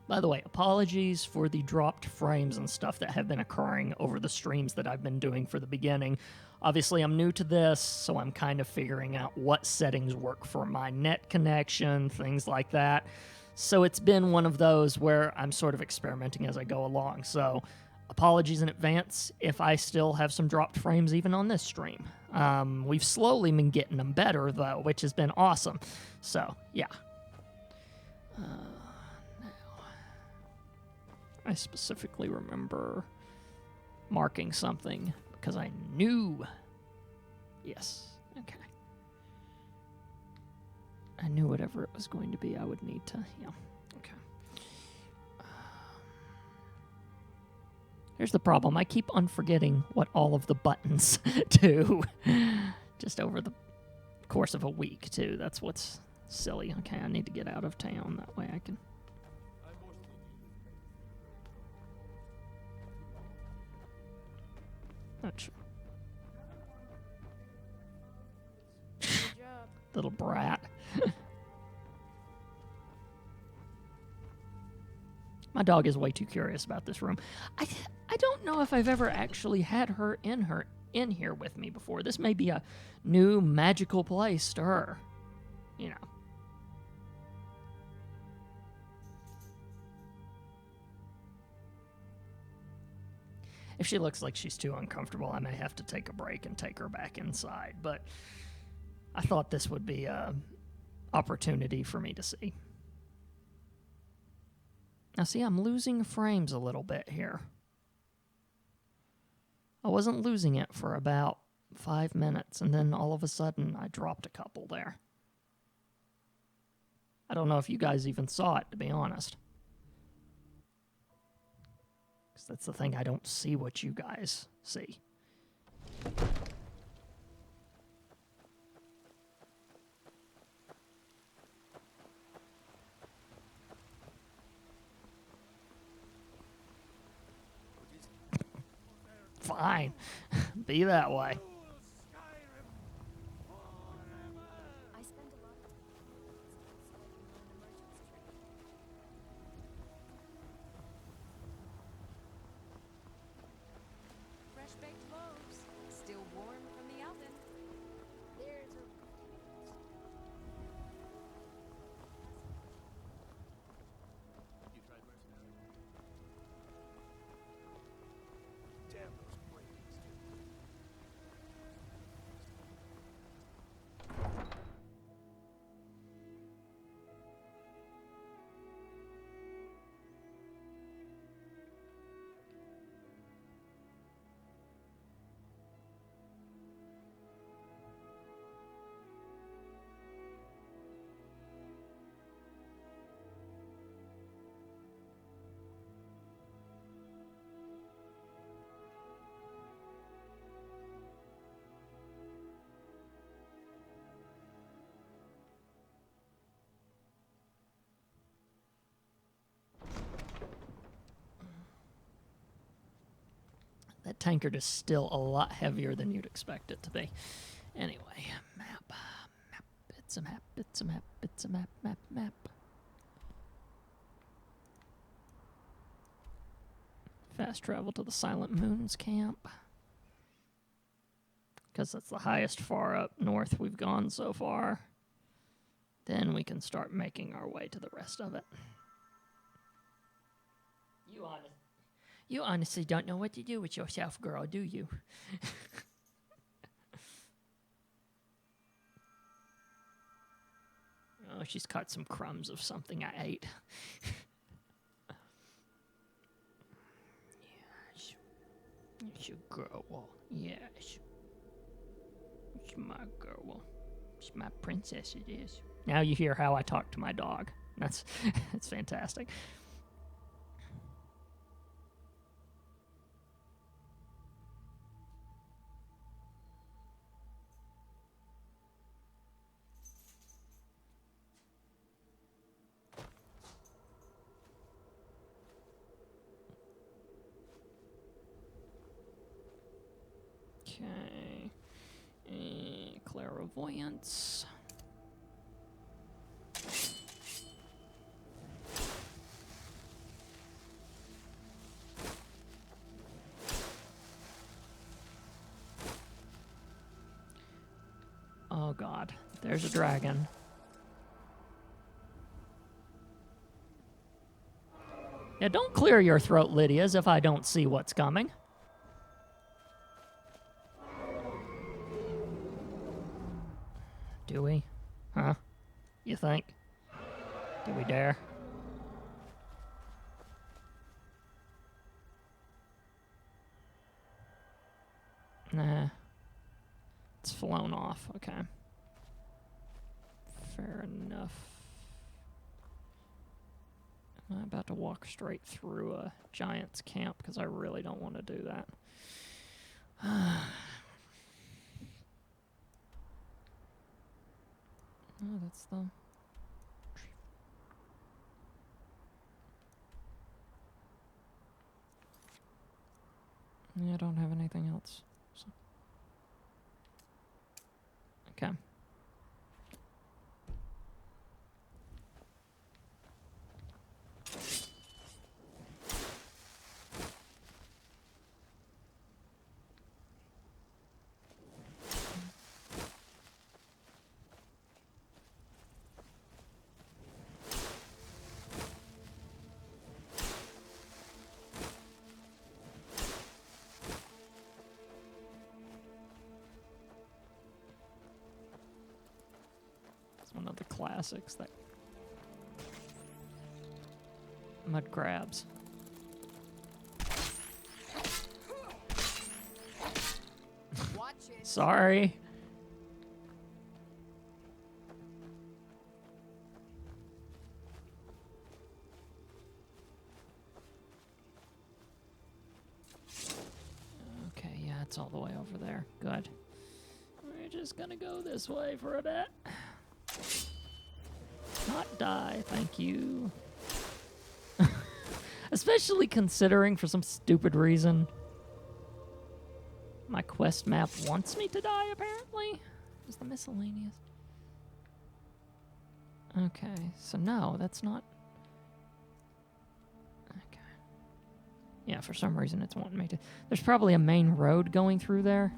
By the way, apologies for the dropped frames and stuff that have been occurring over the streams that I've been doing for the beginning. Obviously, I'm new to this, so I'm kind of figuring out what settings work for my net connection, things like that. So it's been one of those where I'm sort of experimenting as I go along. So apologies in advance if I still have some dropped frames even on this stream. We've slowly been getting them better, though, which has been awesome. So, yeah. I specifically remember marking something because I knew. Yes, okay. I knew whatever it was going to be, I would need to, yeah, okay. Here's the problem. I keep on forgetting what all of the buttons do just over the course of a week, too. That's what's silly. Okay, I need to get out of town. That way I can... Not sure. Good job. Little brat. My dog is way too curious about this room. I don't know if I've ever actually had her in here with me before. This may be a new magical place to her. You know. If she looks like she's too uncomfortable, I may have to take a break and take her back inside. But I thought this would be an opportunity for me to see. Now, see, I'm losing frames a little bit here. I wasn't losing it for about 5 minutes, and then all of a sudden, I dropped a couple there. I don't know if you guys even saw it, to be honest. Because that's the thing, I don't see what you guys see. Fine. Be that way. I spent a lot of time studying on the merchant's trade. Fresh baked loaves, still warm from the oven. There's a You tried mercenary? Damn those brains, dude. That tankard is still a lot heavier than you'd expect it to be. Anyway, map. It's a map, it's a map, it's a map, map. Fast travel to the Silent Moons camp. Because that's the highest far up north we've gone so far. Then we can start making our way to the rest of it. You honestly don't know what to do with yourself, girl, do you? Oh, she's caught some crumbs of something I ate. Yes. It's your girl. Yes. It's my girl. It's my princess, it is. Now you hear how I talk to my dog. That's fantastic. Okay. Clairvoyance. God. There's a dragon. Yeah, don't clear your throat, Lydia, as if I don't see what's coming. Do we? Huh? You think? Do we dare? Nah. It's flown off. Okay. Fair enough. I'm about to walk straight through a giant's camp because I really don't want to do that. Oh, that's the... Yeah, I don't have anything else. So. Okay. It's one of the classics, that mud crabs. Watch it. Sorry. Okay, yeah, it's all the way over there. Good. We're just gonna go this way for a bit. Not die, thank you. Especially considering, for some stupid reason, my quest map wants me to die, apparently. Is the miscellaneous? Okay, so no, that's not... Okay. Yeah, for some reason it's wanting me to... There's probably a main road going through there.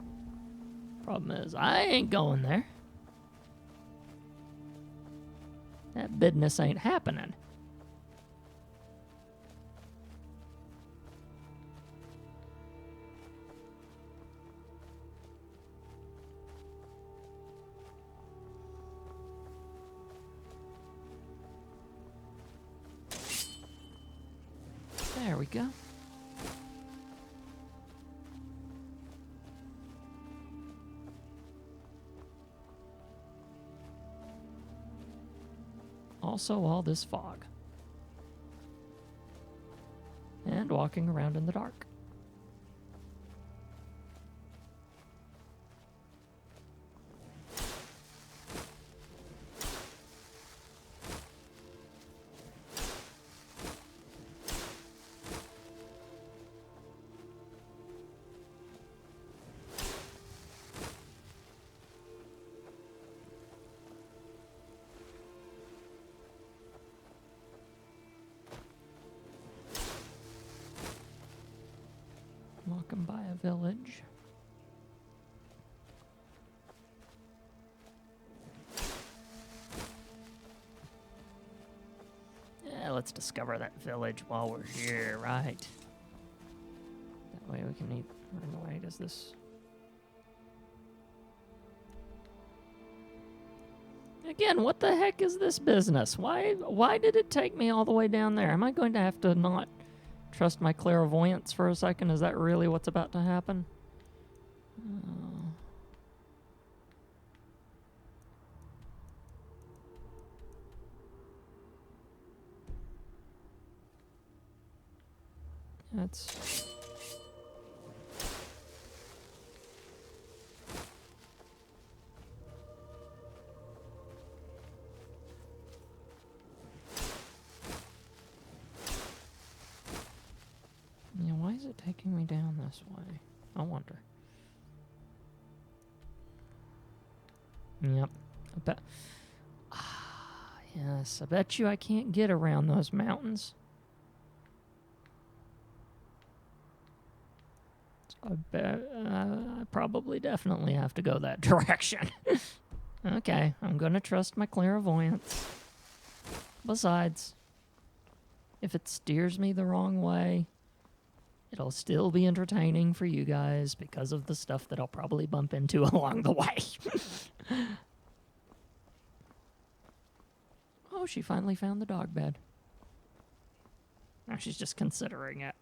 Problem is, I ain't going there. That business ain't happening. There we go. Also, all this fog. And walking around in the dark. Walking by a village. Yeah, let's discover that village while we're here, right? That way we can eat. Wait, is this... Again, what the heck is this business? Why did it take me all the way down there? Am I going to have to not trust my clairvoyance for a second? Is that really what's about to happen? Oh. That's... Yeah, why is it taking me down this way? I wonder. Yep. I bet... yes, I bet you I can't get around those mountains. So I bet I probably definitely have to go that direction. Okay, I'm gonna trust my clairvoyance. Besides, if it steers me the wrong way, it'll still be entertaining for you guys because of the stuff that I'll probably bump into along the way. Oh, she finally found the dog bed. Now she's just considering it.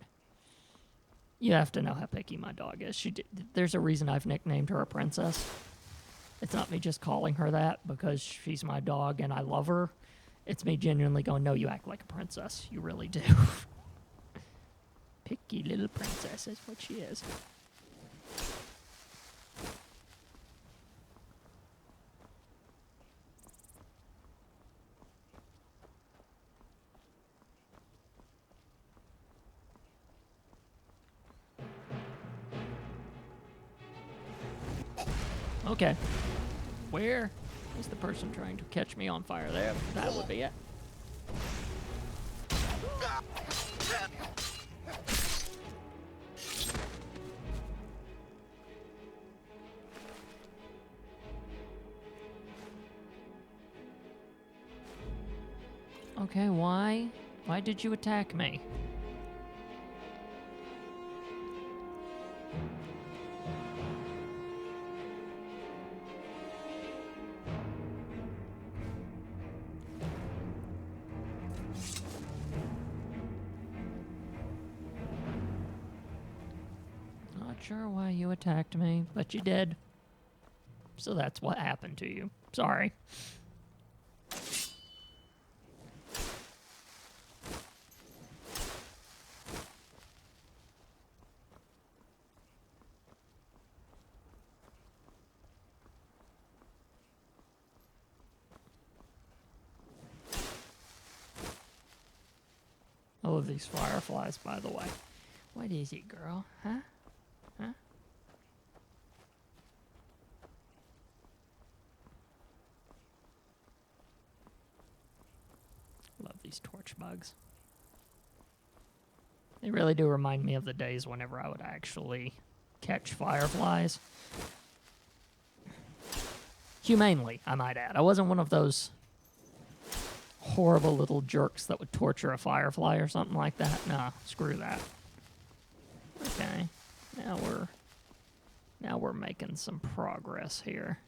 You have to know how picky my dog is. There's a reason I've nicknamed her a princess. It's not me just calling her that because she's my dog and I love her. It's me genuinely going, no, you act like a princess. You really do. Picky little princess is what she is. Okay. Where is the person trying to catch me on fire? There, that would be it. Okay, why? Why did you attack me? Not sure why you attacked me, but you did. So that's what happened to you. Sorry. I love these fireflies, by the way. What is it, girl? Huh? Huh? Love these torch bugs. They really do remind me of the days whenever I would actually catch fireflies. Humanely, I might add. I wasn't one of those horrible little jerks that would torture a firefly or something like that. Nah, screw that. Okay, now we're making some progress here.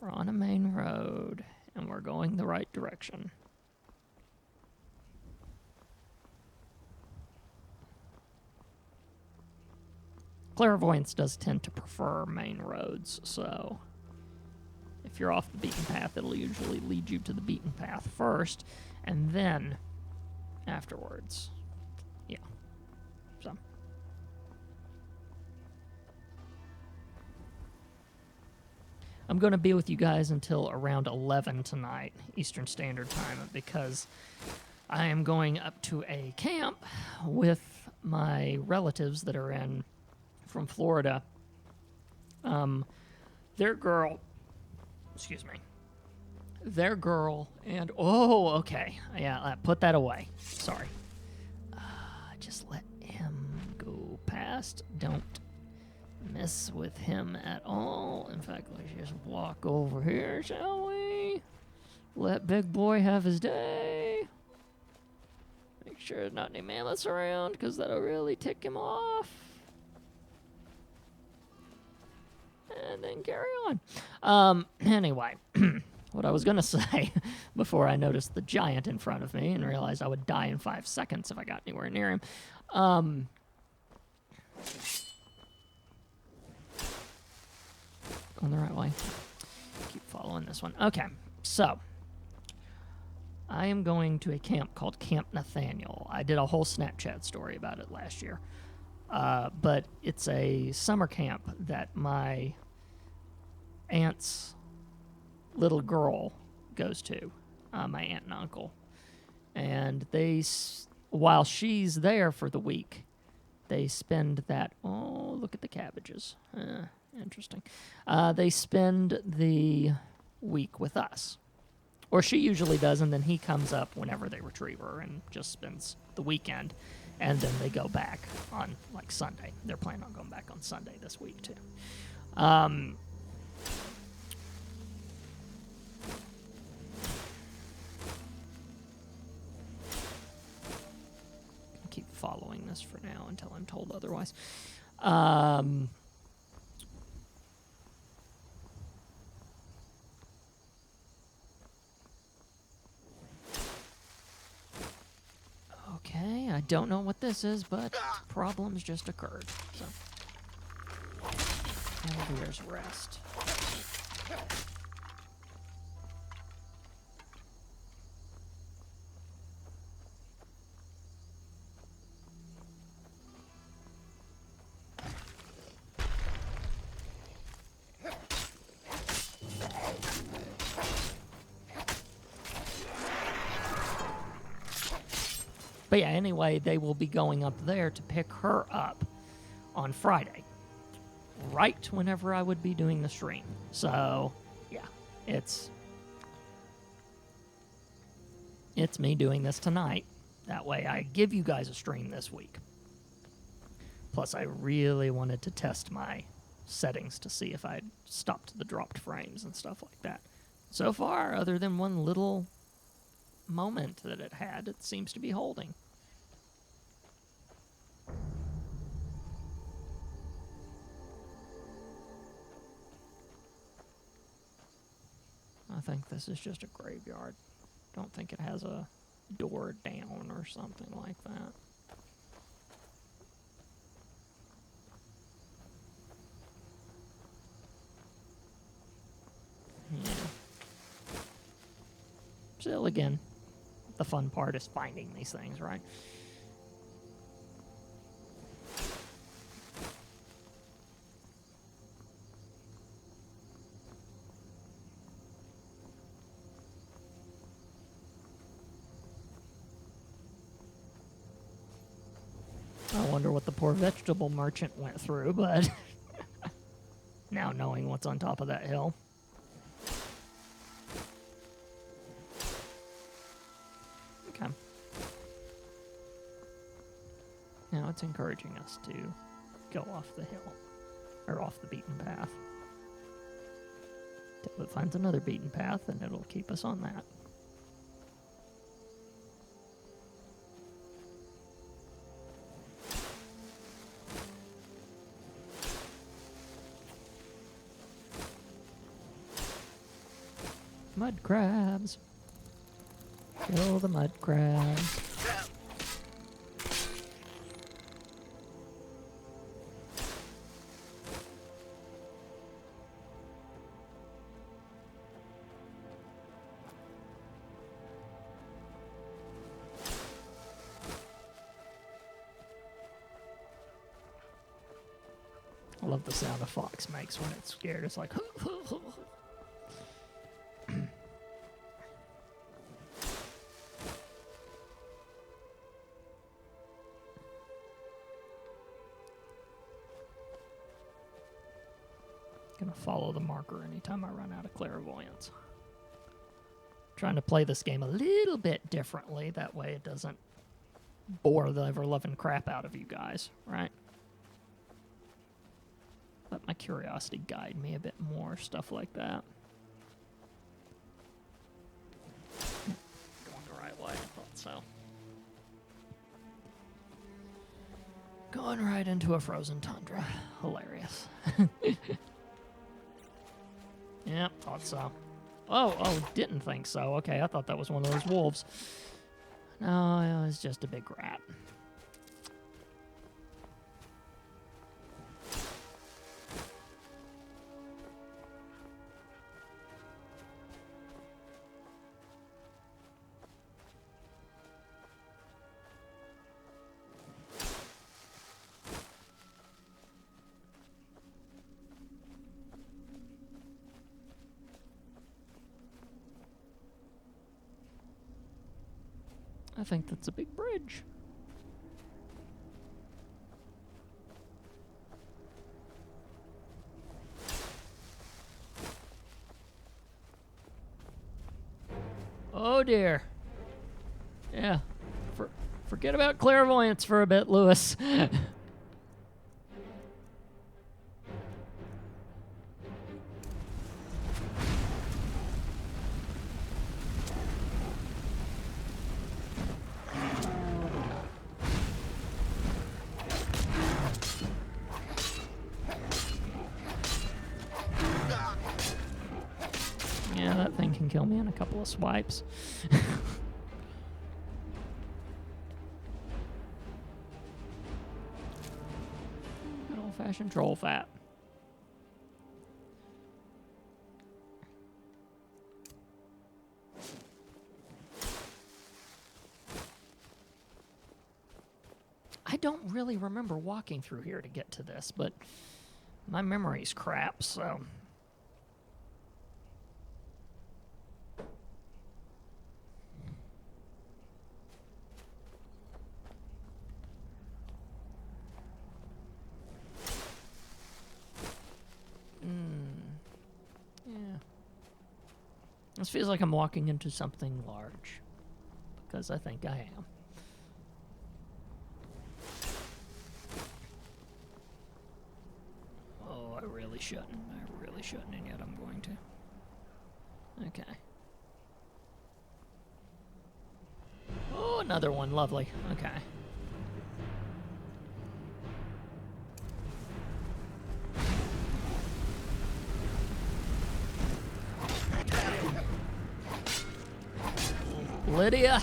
We're on a main road, and we're going the right direction. Clairvoyance does tend to prefer main roads, so if you're off the beaten path, it'll usually lead you to the beaten path first, and then afterwards. Yeah. So. I'm going to be with you guys until around 11 tonight, Eastern Standard Time, because I am going up to a camp with my relatives that are in from Florida. Their girl, and okay, yeah, put that away. Sorry. Just let him go past. Don't mess with him at all. In fact, let's just walk over here, shall we? Let big boy have his day. Make sure there's not any mammoths around, because that'll really tick him off. And then carry on. Anyway, what I was going to say before I noticed the giant in front of me and realized I would die in 5 seconds if I got anywhere near him. Going the right way. Keep following this one. Okay, so I am going to a camp called Camp Nathaniel. I did a whole Snapchat story about it last year. But it's a summer camp that my aunt's little girl goes to, my aunt and uncle. And while she's there for the week, they spend that, oh, look at the cabbages. Interesting. They spend the week with us. Or she usually does, and then he comes up whenever they retrieve her and just spends the weekend. And then they go back on, like, Sunday. They're planning on going back on Sunday this week, too. following this for now until I'm told otherwise. Okay, I don't know what this is, but problems just occurred. So, Elvier's Rest. But yeah, anyway, they will be going up there to pick her up on Friday, right whenever I would be doing the stream. So, yeah, it's me doing this tonight. That way I give you guys a stream this week. Plus, I really wanted to test my settings to see if I'd stopped the dropped frames and stuff like that. So far, other than one little moment that it had, it seems to be holding. I think this is just a graveyard. Don't think it has a door down or something like that. Yeah. Still, again, the fun part is finding these things, right? I wonder what the poor vegetable merchant went through, but now knowing what's on top of that hill. Okay. Now it's encouraging us to go off the hill, or off the beaten path. Till it finds another beaten path, and it'll keep us on that. Mud crabs. Kill the mud crabs. I love the sound a fox makes when it's scared. It's like... Gonna follow the marker anytime I run out of clairvoyance. Trying to play this game a little bit differently, that way it doesn't bore the ever-loving crap out of you guys, right? Let my curiosity guide me a bit more, stuff like that. Going the right way, I thought so. Going right into a frozen tundra. Hilarious. Yeah, thought so. Oh, didn't think so. Okay, I thought that was one of those wolves. No, it was just a big rat. I think that's a big bridge. Oh dear. Yeah. Forget about clairvoyance for a bit, Lewis. kill me in a couple of swipes. Good old-fashioned troll fat. I don't really remember walking through here to get to this, but my memory's crap, so... Yeah. This feels like I'm walking into something large, because I think I am. Oh, I really shouldn't. I really shouldn't, and yet I'm going to. Okay. Oh, another one. Lovely. Okay. Lydia!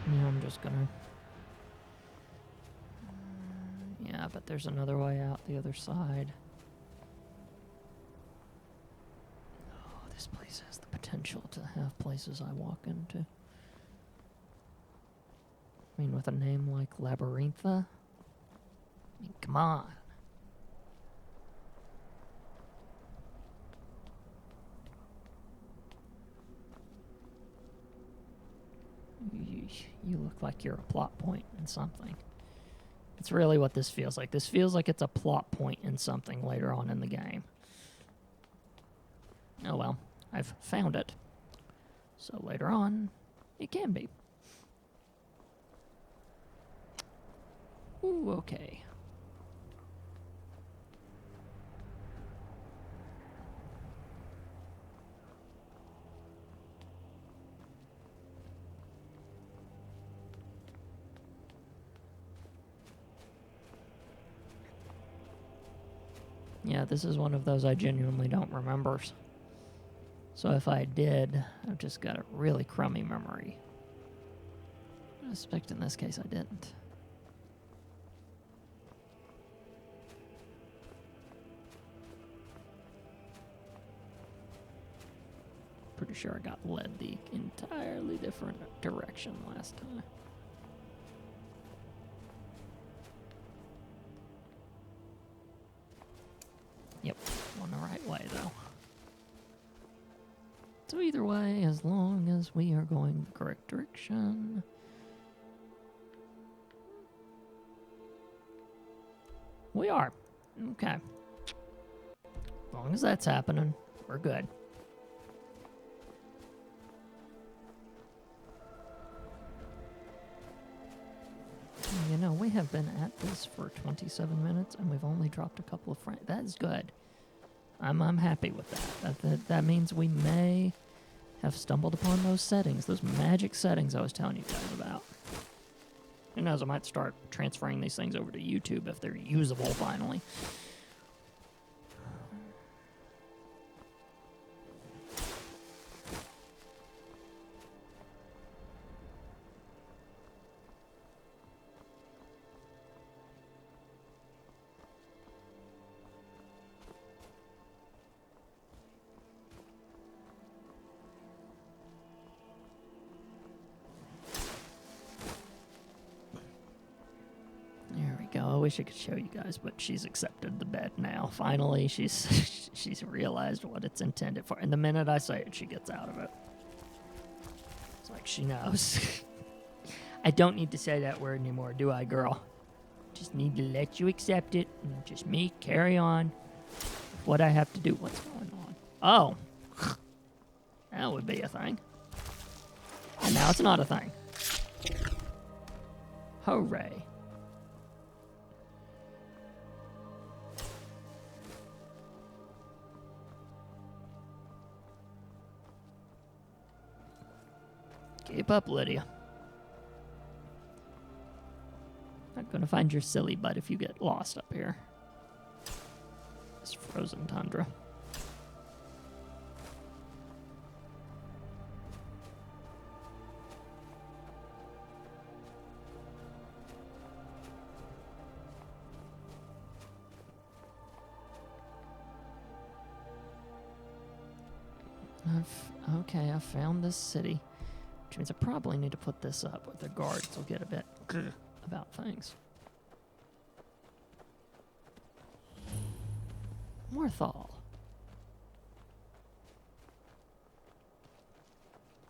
Yeah, I'm just gonna... yeah, but there's another way out the other side. Oh, this place has the potential to have places I walk into. I mean, with a name like Labyrintha? I mean, come on. You look like you're a plot point in something. It's really what this feels like. This feels like it's a plot point in something later on in the game. Oh well, I've found it. So later on, it can be. Ooh, okay. Yeah, this is one of those I genuinely don't remember. So if I did, I've just got a really crummy memory. I suspect in this case I didn't. Pretty sure I got led the entirely different direction last time. Yep, going the right way though. So either way, as long as we are going the correct direction. We are. Okay. As long as that's happening, we're good. You know, we have been at this for 27 minutes, and we've only dropped a couple of frames. That is good. I'm happy with that. That means we may have stumbled upon those settings, those magic settings I was telling you guys about. Who knows, I might start transferring these things over to YouTube if they're usable finally. I wish I could show you guys, but she's accepted the bed now. Finally, she's realized what it's intended for. And the minute I say it, she gets out of it. It's like she knows. I don't need to say that word anymore, do I, girl? Just need to let you accept it and just me carry on with what I have to do. What's going on? Oh. That would be a thing. And now it's not a thing. Hooray. Keep up, Lydia. Not gonna find your silly butt if you get lost up here. This frozen tundra. Okay, I found this city. Which means I probably need to put this up with the guards will get a bit about things. Morthal.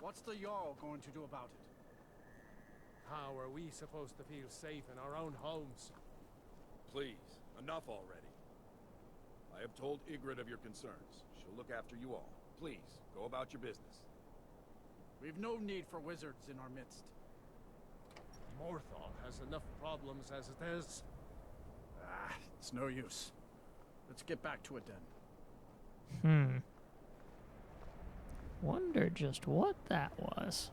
What's the Jarl going to do about it? How are we supposed to feel safe in our own homes? Please, enough already. I have told Ygritte of your concerns. She'll look after you all. Please, go about your business. We've no need for wizards in our midst. Morthal has enough problems as it is. It's no use. Let's get back to it then. Wonder just what that was.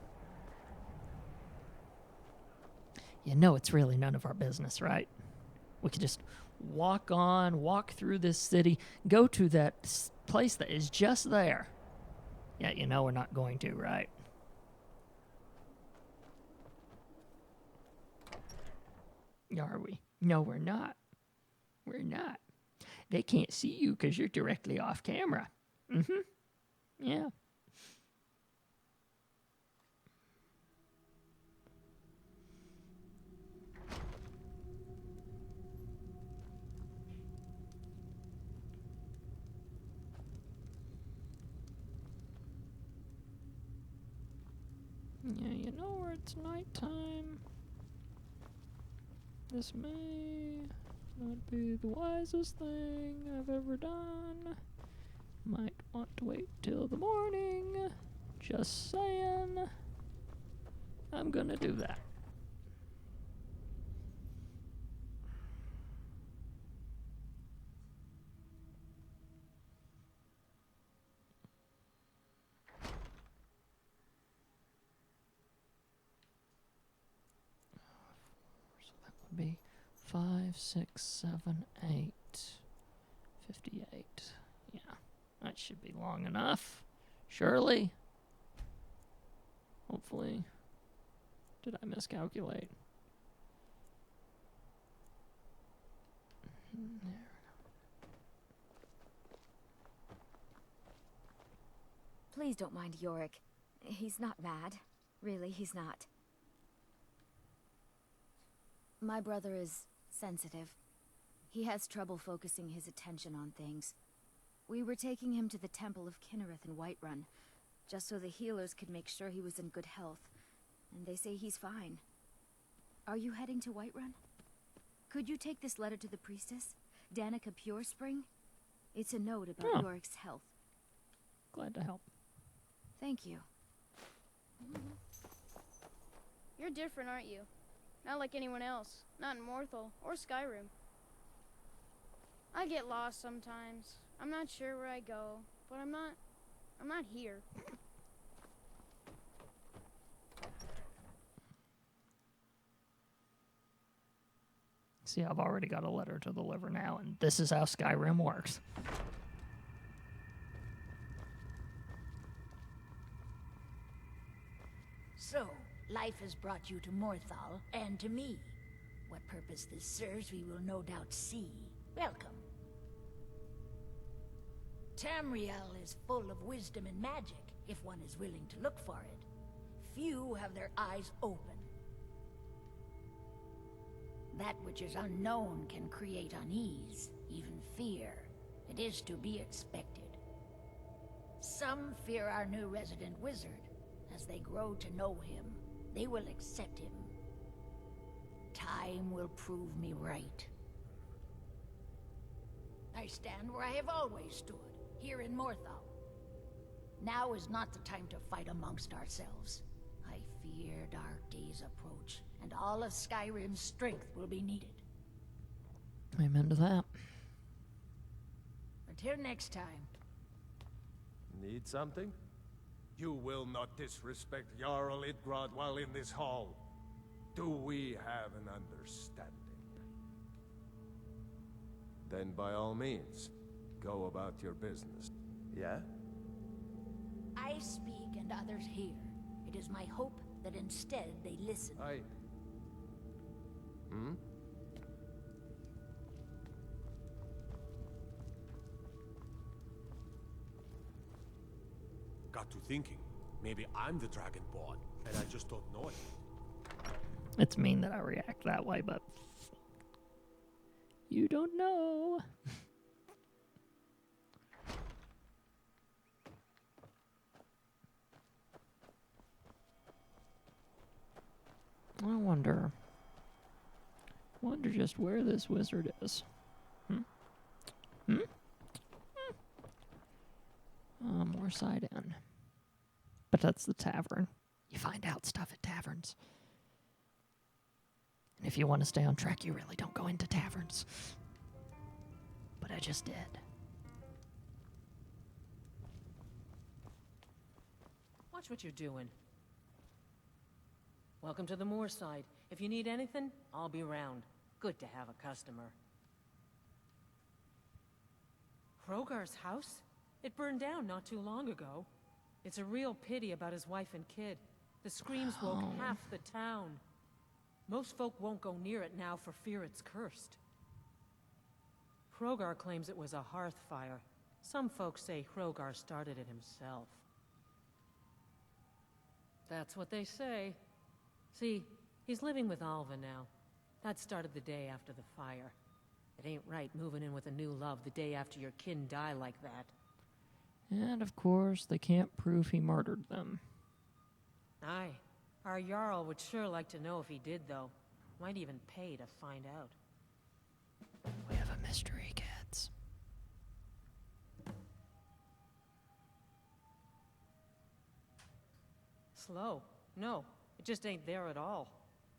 You know it's really none of our business, right? We could just walk through this city, go to that place that is just there. Yeah, you know we're not going to, right? Are we? No, we're not. We're not. They can't see you because you're directly off camera. Yeah. Yeah, you know where it's nighttime. This may not be the wisest thing I've ever done. Might want to wait till the morning. Just saying. I'm gonna do that. So that would be 5, 6, 7, 8, 58. Yeah, that should be long enough. Surely. Hopefully. Did I miscalculate? There. Please don't mind Yorick. He's not mad. Really, he's not. My brother is sensitive. He has trouble focusing his attention on things. We were taking him to the Temple of Kinnereth in Whiterun, just so the healers could make sure he was in good health. And they say he's fine. Are you heading to Whiterun? Could you take this letter to the priestess, Danica Purespring? It's a note about Yorick's health. Glad to help. Thank you. You're different, aren't you? Not like anyone else. Not in Morthal or Skyrim. I get lost sometimes. I'm not sure where I go, but I'm not here. See, I've already got a letter to deliver now, and this is how Skyrim works. So, life has brought you to Morthal, and to me. What purpose this serves, we will no doubt see. Welcome. Tamriel is full of wisdom and magic, if one is willing to look for it. Few have their eyes open. That which is unknown can create unease, even fear. It is to be expected. Some fear our new resident wizard. As they grow to know him, they will accept him. Time will prove me right. I stand where I have always stood, here in Morthal. Now is not the time to fight amongst ourselves. I fear dark days approach, and all of Skyrim's strength will be needed. Amen to that. Until next time. Need something? You will not disrespect Jarl Idgrad while in this hall. Do we have an understanding? Then by all means, go about your business. Yeah? I speak and others hear. It is my hope that instead they listen. Got to thinking. Maybe I'm the Dragonborn, and I just don't know it. It's mean that I react that way, but you don't know. I wonder just where this wizard is. More side in. But that's the tavern. You find out stuff at taverns. And if you want to stay on track, you really don't go into taverns. But I just did. Watch what you're doing. Welcome to the Moorside. If you need anything, I'll be around. Good to have a customer. Hrogar's house? It burned down not too long ago. It's a real pity about his wife and kid. The screams woke half the town. Most folk won't go near it now for fear it's cursed. Hrogar claims it was a hearth fire. Some folks say Hrogar started it himself. That's what they say. See, he's living with Alva now. That started the day after the fire. It ain't right moving in with a new love the day after your kin die like that. And of course, they can't prove he murdered them. Aye. Our Jarl would sure like to know if he did, though. Might even pay to find out. We have a mystery, kids. Slow. No, it just ain't there at all.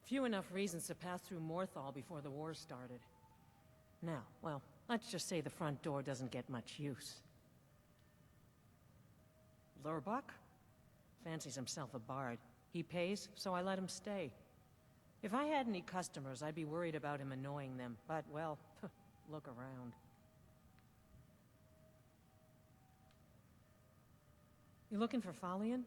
Few enough reasons to pass through Morthal before the war started. Now, well, let's just say the front door doesn't get much use. Lurbuck? Fancies himself a bard. He pays, so I let him stay. If I had any customers, I'd be worried about him annoying them, but, well, look around. You looking for Falion?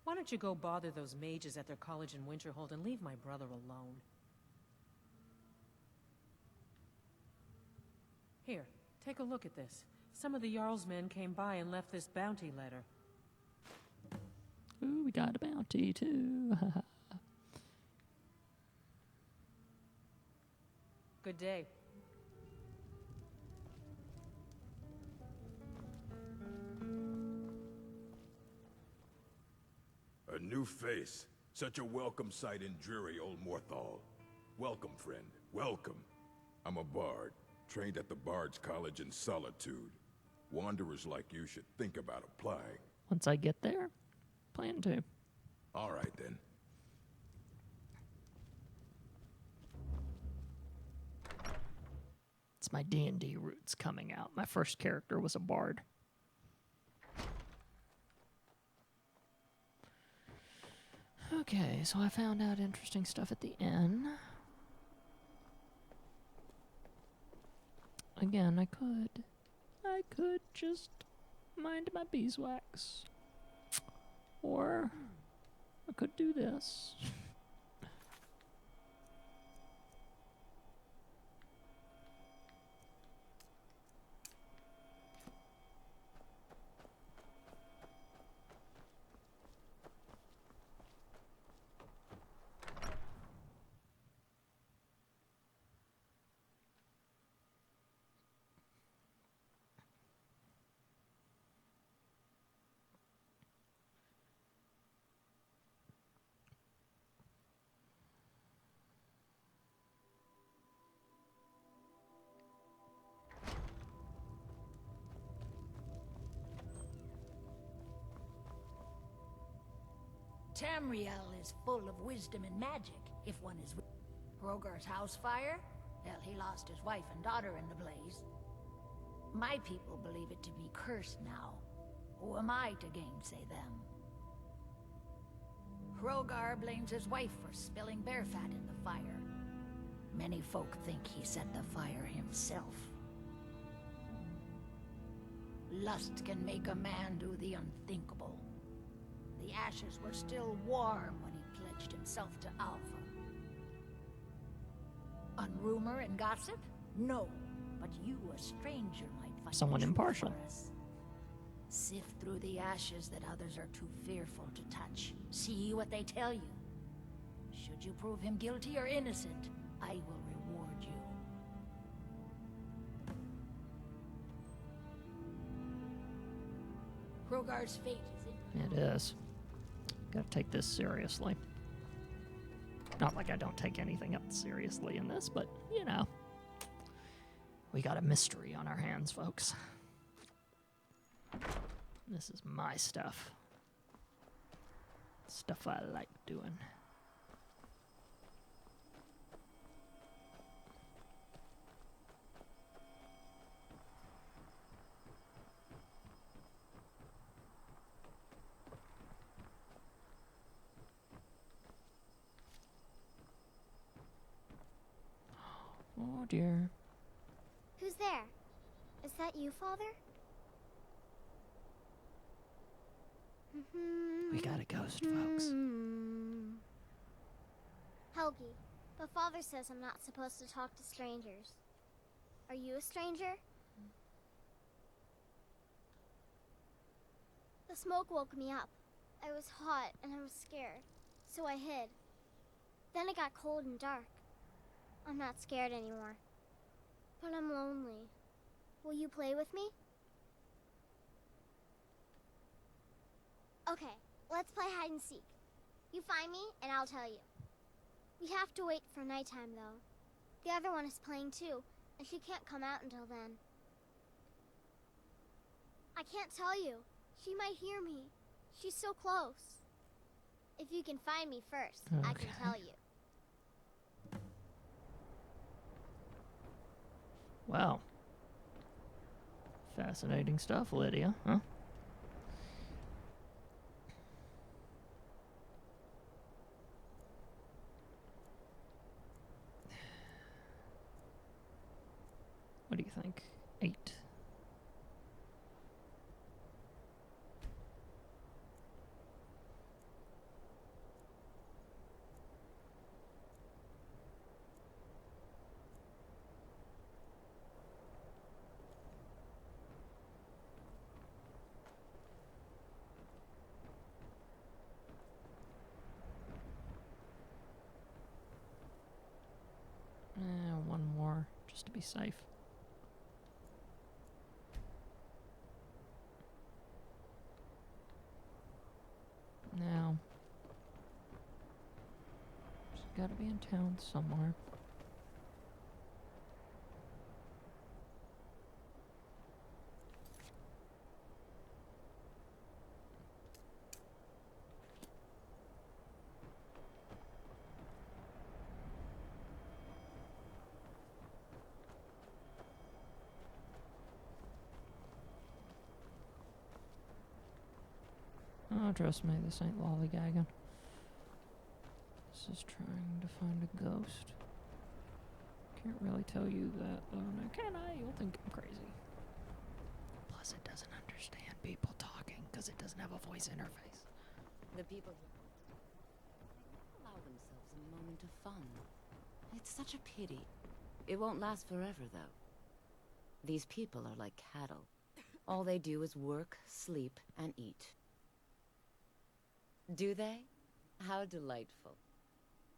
Why don't you go bother those mages at their college in Winterhold and leave my brother alone? Here, take a look at this. Some of the Jarl's men came by and left this bounty letter. Ooh, we got a bounty too. Good day. A new face. Such a welcome sight in dreary old Morthal. Welcome, friend. Welcome. I'm a bard, trained at the Bard's College in Solitude. Wanderers like you should think about applying. Once I get there, plan to. All right, then. It's my D&D roots coming out. My first character was a bard. Okay, so I found out interesting stuff at the inn. Again, I could just mind my beeswax. Or I could do this. Tamriel is full of wisdom and magic, if one is... Hrogar's house fire? Well, he lost his wife and daughter in the blaze. My people believe it to be cursed now. Who am I to gainsay them? Hrogar blames his wife for spilling bear fat in the fire. Many folk think he set the fire himself. Lust can make a man do the unthinkable. The ashes were still warm when he pledged himself to Alpha. On rumor and gossip? No, but you, a stranger, might find someone the truth impartial. for us. Sift through the ashes that others are too fearful to touch. See what they tell you. Should you prove him guilty or innocent, I will reward you. Hrogar's fate is in... It is. Gotta take this seriously. Not like I don't take anything else seriously in this, but, you know. We got a mystery on our hands, folks. This is my stuff. Stuff I like doing. Oh dear. Who's there? Is that you, Father? We got a ghost, folks. Helgi, but Father says I'm not supposed to talk to strangers. Are you a stranger? The smoke woke me up. I was hot and I was scared, so I hid. Then it got cold and dark. I'm not scared anymore, but I'm lonely. Will you play with me? Okay, let's play hide and seek. You find me, and I'll tell you. We have to wait for nighttime, though. The other one is playing too, and she can't come out until then. I can't tell you. She might hear me. She's so close. If you can find me first, I can tell you. Wow. Fascinating stuff, Lydia, huh? What do you think? 8. One more, just to be safe. Now, she's got to be in town somewhere. Oh, trust me, this ain't lollygagging. This is trying to find a ghost. Can't really tell you that, though, now can I? You'll think I'm crazy. Plus, it doesn't understand people talking, because it doesn't have a voice interface. The people allow themselves a moment of fun. It's such a pity. It won't last forever, though. These people are like cattle. All they do is work, sleep, and eat. Do they? How delightful.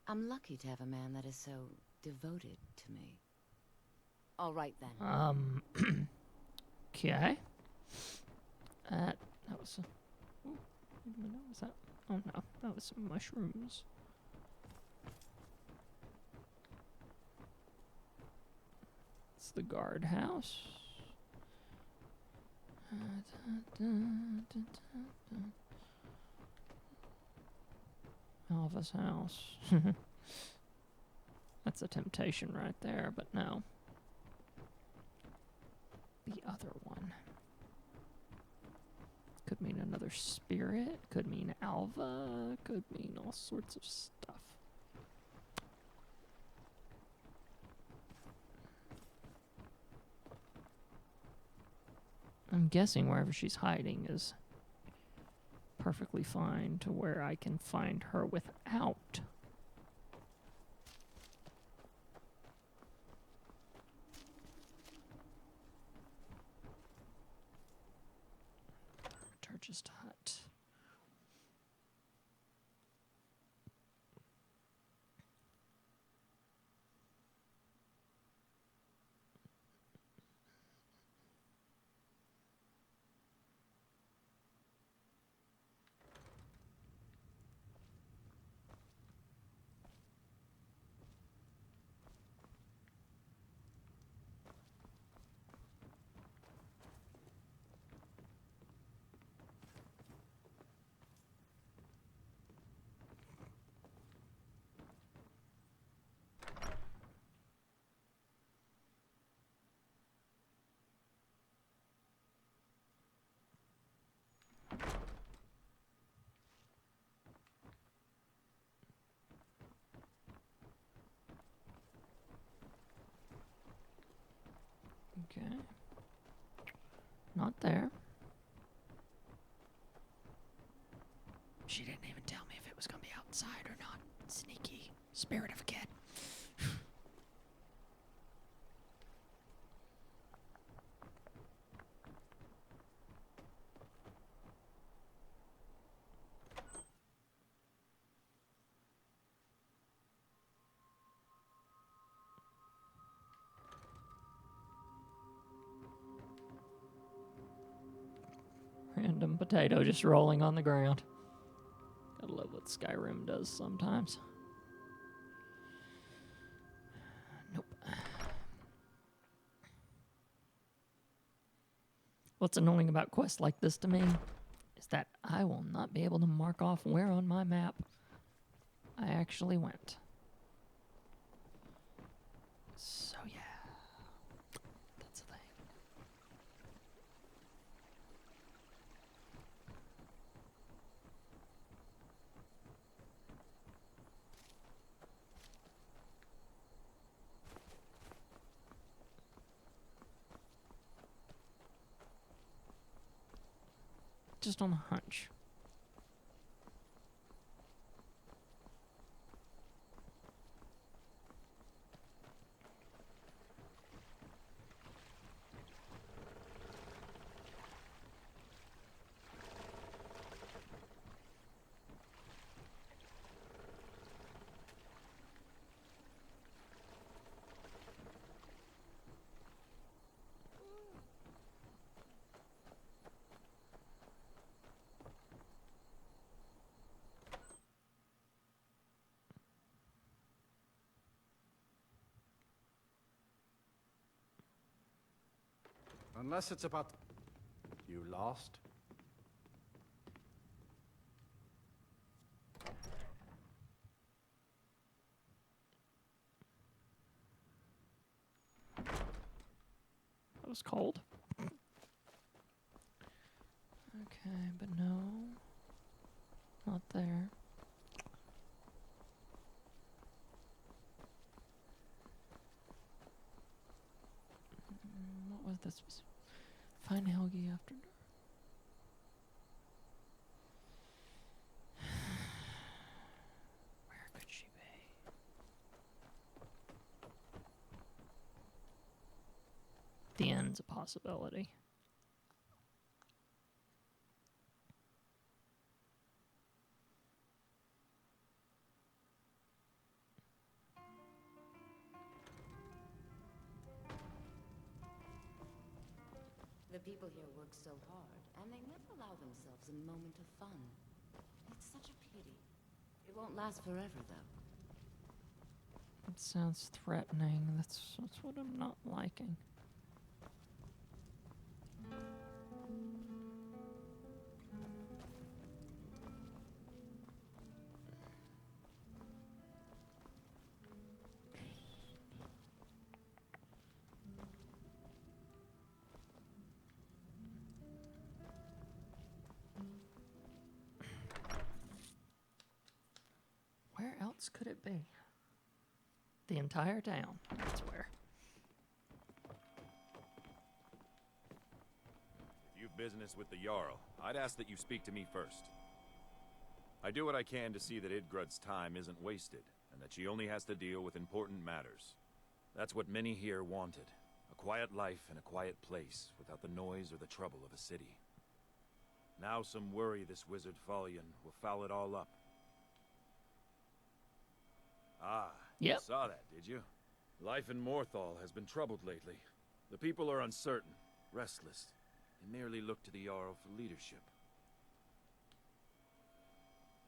I'm lucky to have a man that is so devoted to me. All right, then. Okay. That was... Ooh, wait a minute, was that... Oh, no. That was some mushrooms. It's the guardhouse. Alva's house. That's a temptation right there, but no. The other one. Could mean another spirit, could mean Alva, could mean all sorts of stuff. I'm guessing wherever she's hiding is perfectly fine to where I can find her without. Turgist hut. Okay. Not there. She didn't even tell me if it was going to be outside or not. Sneaky spirit of a kid. Random potato just rolling on the ground. Gotta love what Skyrim does sometimes. Nope. What's annoying about quests like this to me is that I will not be able to mark off where on my map I actually went. So yeah, that's the thing. Just on a hunch. Unless it's about... You lost? That was cold. Okay, but no. Not there. What was this? Find Helgi after dark. Where could she be? The end's a possibility. The people here work so hard, and they never allow themselves a moment of fun. It's such a pity. It won't last forever, though. It sounds threatening. That's what I'm not liking. else could it be? The entire town, I swear. If you've business with the Jarl, I'd ask that you speak to me first. I do what I can to see that Idgrud's time isn't wasted, and that she only has to deal with important matters. That's what many here wanted. A quiet life in a quiet place, without the noise or the trouble of a city. Now some worry this wizard Fallion will foul it all up. Ah, yep. You saw that, did you? Life in Morthal has been troubled lately. The people are uncertain, restless. They merely look to the Jarl for leadership.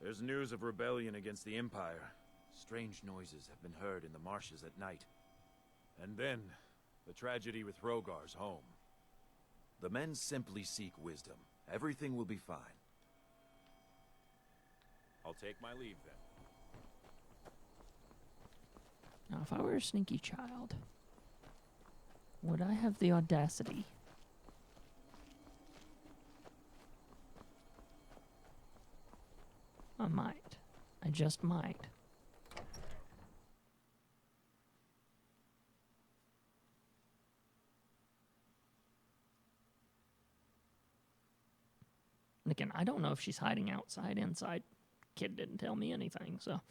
There's news of rebellion against the Empire. Strange noises have been heard in the marshes at night. And then, the tragedy with Hrogar's home. The men simply seek wisdom. Everything will be fine. I'll take my leave then. Now, if I were a sneaky child, would I have the audacity I might. I just might. And again, I don't know if she's hiding outside, inside. Kid didn't tell me anything, so...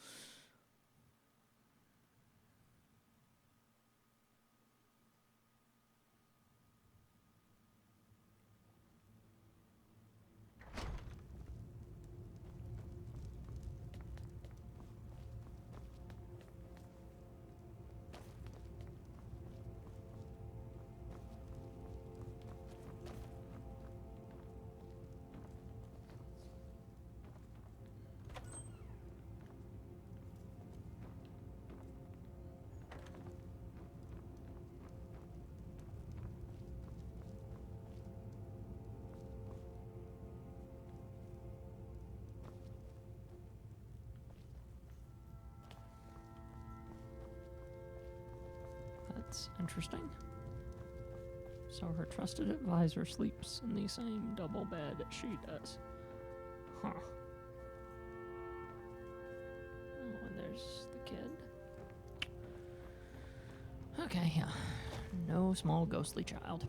That's interesting. So her trusted advisor sleeps in the same double bed she does. Huh. Oh, and there's the kid. Okay, yeah. No small ghostly child.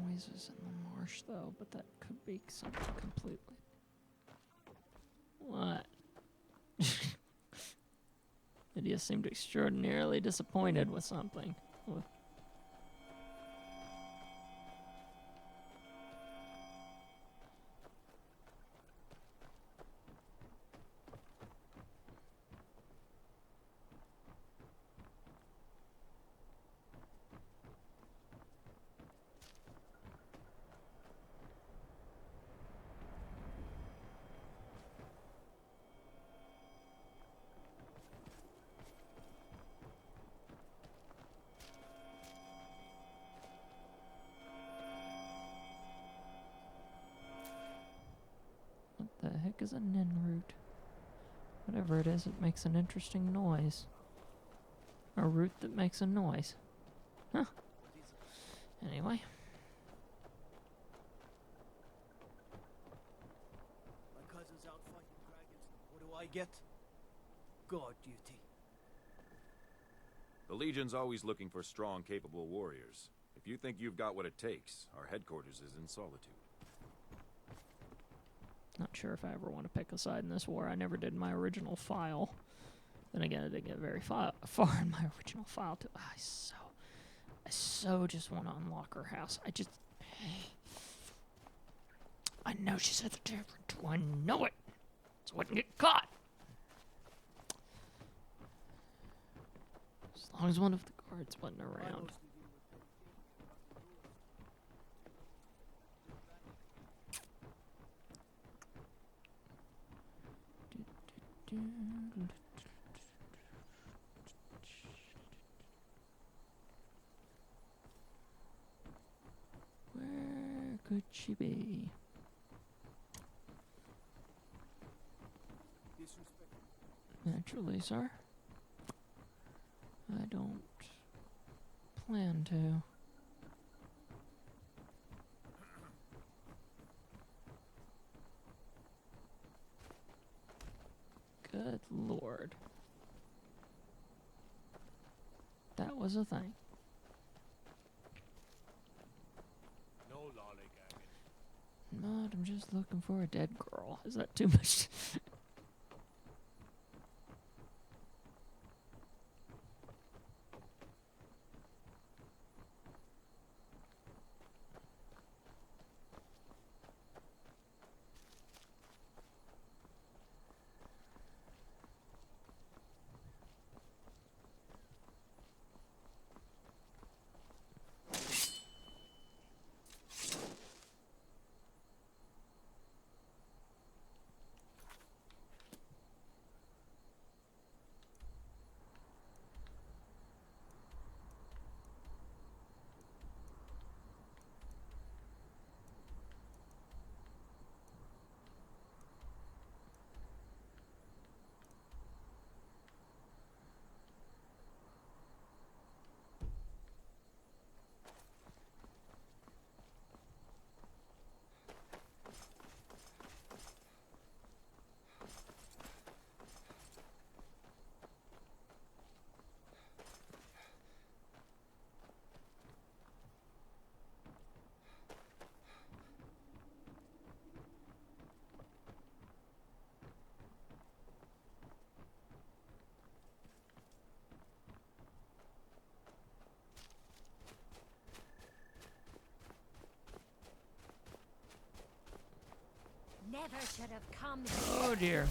Noises in the marsh, though, but that could be something completely... What? Lydia seemed extraordinarily disappointed with something. What the heck is a nin root? Whatever it is, it makes an interesting noise. A root that makes a noise. Huh. Anyway. My cousin's out fighting dragons. What do I get? Guard duty. The Legion's always looking for strong, capable warriors. If you think you've got what it takes, our headquarters is in Solitude. Not sure if I ever want to pick a side in this war. I never did my original file. Then again, I didn't get very far in my original file. I so just want to unlock her house. I know she's at the tavern too. I know it. So I wouldn't get caught. As long as one of the guards wasn't around. Where could she be? Naturally, sir. I don't plan to. weird. That was a thing. No lollygagging. Not, I'm just looking for a dead girl. Is that too much? Never should have come Oh dear.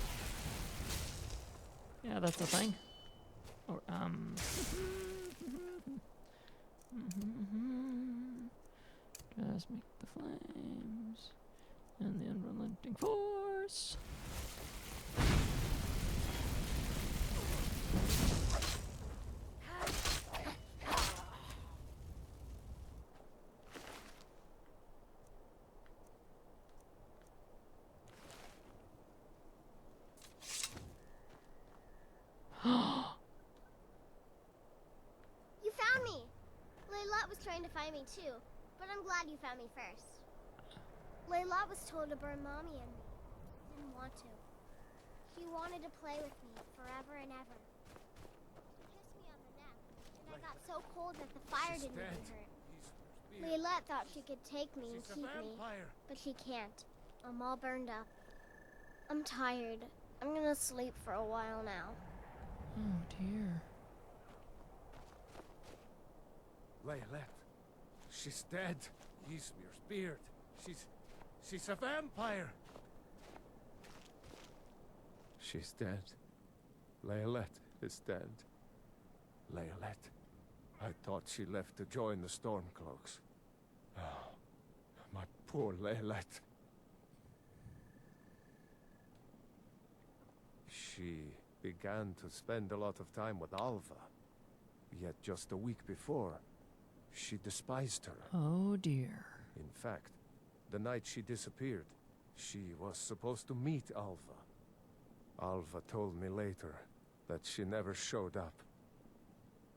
Yeah, that's the thing. Or, just make the flames and the unrelenting force. You found me! Layla was trying to find me too, but I'm glad you found me first. Layla was told to burn Mommy and me. Didn't want to. She wanted to play with me forever and ever. She kissed me on the neck, and I got so cold that the fire didn't even hurt. Layla thought she could take me and keep me, but she can't. I'm all burned up. I'm tired. I'm gonna sleep for a while now. Oh dear. Layla, she's dead. Ysmir's beard. She's a vampire. She's dead. Layla is dead. Layla, I thought she left to join the Stormcloaks. Oh, my poor Layla. She began to spend a lot of time with Alva. Yet just a week before, she despised her. Oh dear. In fact, the night she disappeared, she was supposed to meet Alva. Alva told me later that she never showed up.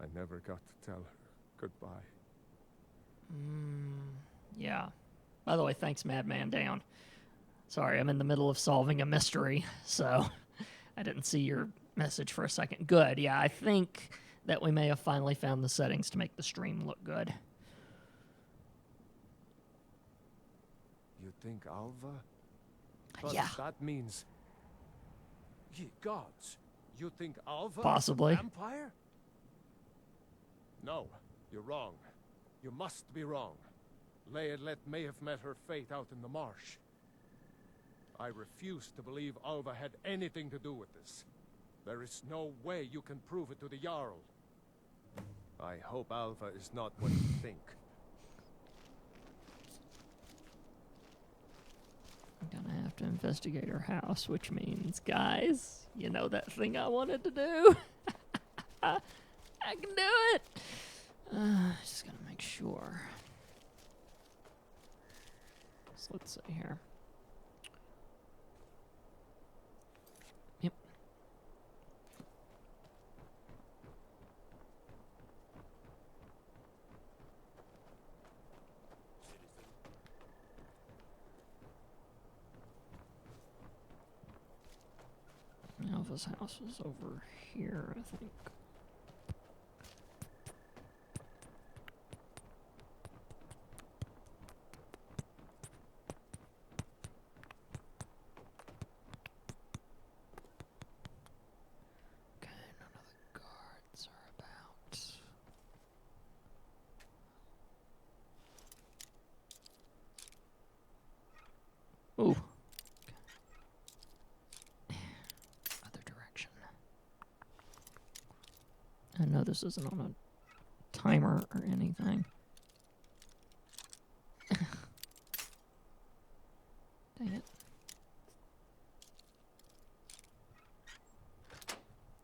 I never got to tell her goodbye. Yeah. By the way, thanks, Madman Down. Sorry, I'm in the middle of solving a mystery, so I didn't see your message for a second. Good, yeah, I think that we may have finally found the settings to make the stream look good. You think Alva? But Yeah. that means... Ye gods! You think Alva Possibly. is a vampire? No, you're wrong. You must be wrong. Layla may have met her fate out in the marsh. I refuse to believe Alva had anything to do with this. There is no way you can prove it to the Jarl. I hope Alva is not what you think. I'm gonna have to investigate her house, which means, guys, you know that thing I wanted to do? I can do it! Just gotta make sure. So let's see here. Yep. Alva Alva's house is over here, I think. Okay, none of the guards are about. Ooh. Other direction. I know this isn't on a timer or anything. Dang it.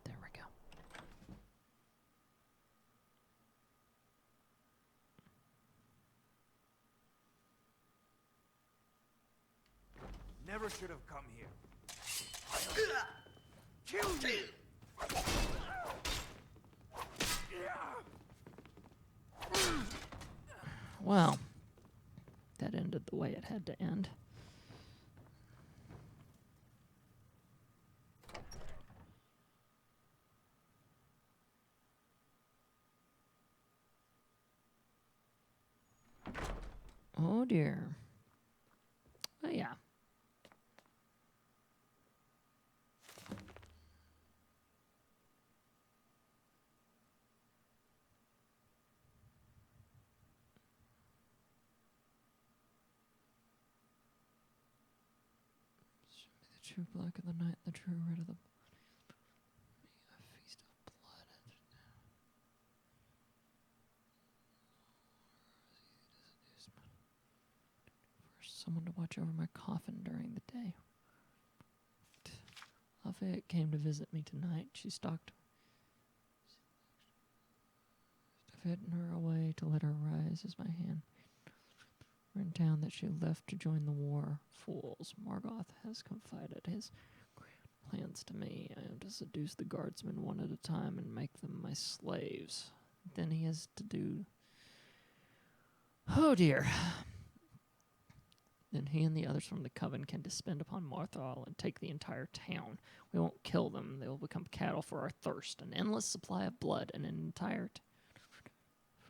There we go. Never should have come here. Kill you! Well, that ended the way it had to end. Oh dear. Oh yeah. The true black of the night, the true red of the a feast of blood. For someone to watch over my coffin during the day. Lafayette came to visit me tonight. She stalked hidden her away to let her rise as my hand. We're in town that she left to join the war. Fools. Morgoth has confided his plans to me. I am to seduce the guardsmen one at a time and make them my slaves. Then he has to do... Oh dear. Then he and the others from the coven can descend upon Marthal and take the entire town. We won't kill them. They will become cattle for our thirst. An endless supply of blood and an entire...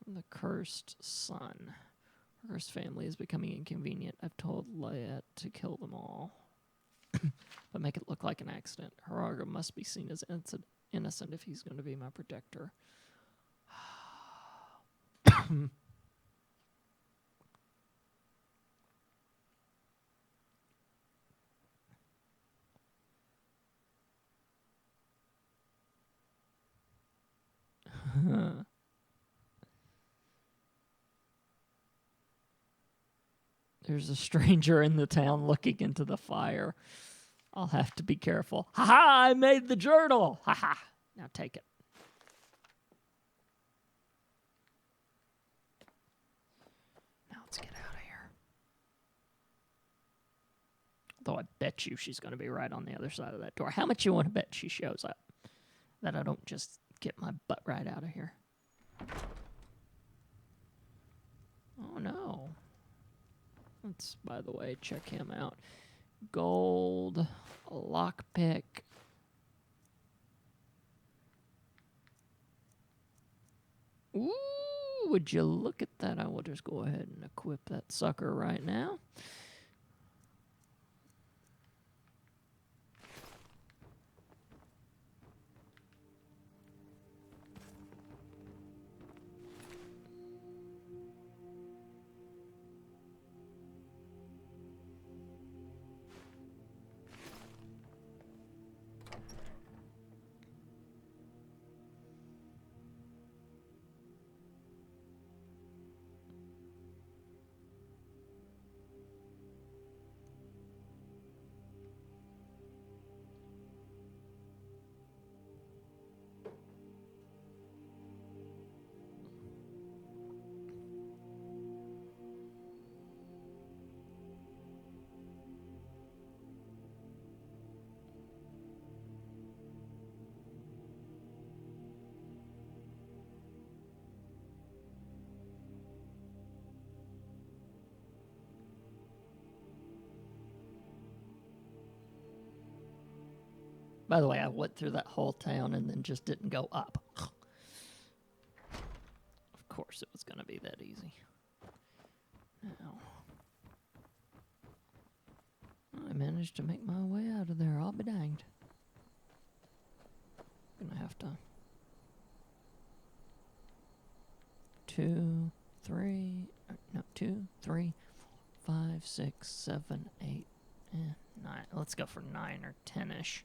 from the cursed sun. Her cursed family is becoming inconvenient. I've told Layette to kill them all. But make it look like an accident. Haraga must be seen as innocent if he's going to be my protector. There's a stranger in the town looking into the fire. I'll have to be careful. Ha ha! I made the journal! Ha ha! Now take it. Now let's get out of here. Though I bet you she's going to be right on the other side of that door. How much you want to bet she shows up? That I don't just get my butt right out of here. Oh no. Let's, by the way, check him out. Gold, a lockpick. Ooh, would you look at that? I will just go ahead and equip that sucker right now. By the way, I went through that whole town and then just didn't go up. Of course it was going to be that easy. Now, I managed to make my way out of there. I'll be danged. Gonna have to... 2, 3... No, 2, 3, 5, 6, 7, 8, 9. Let's go for 9 or 10-ish.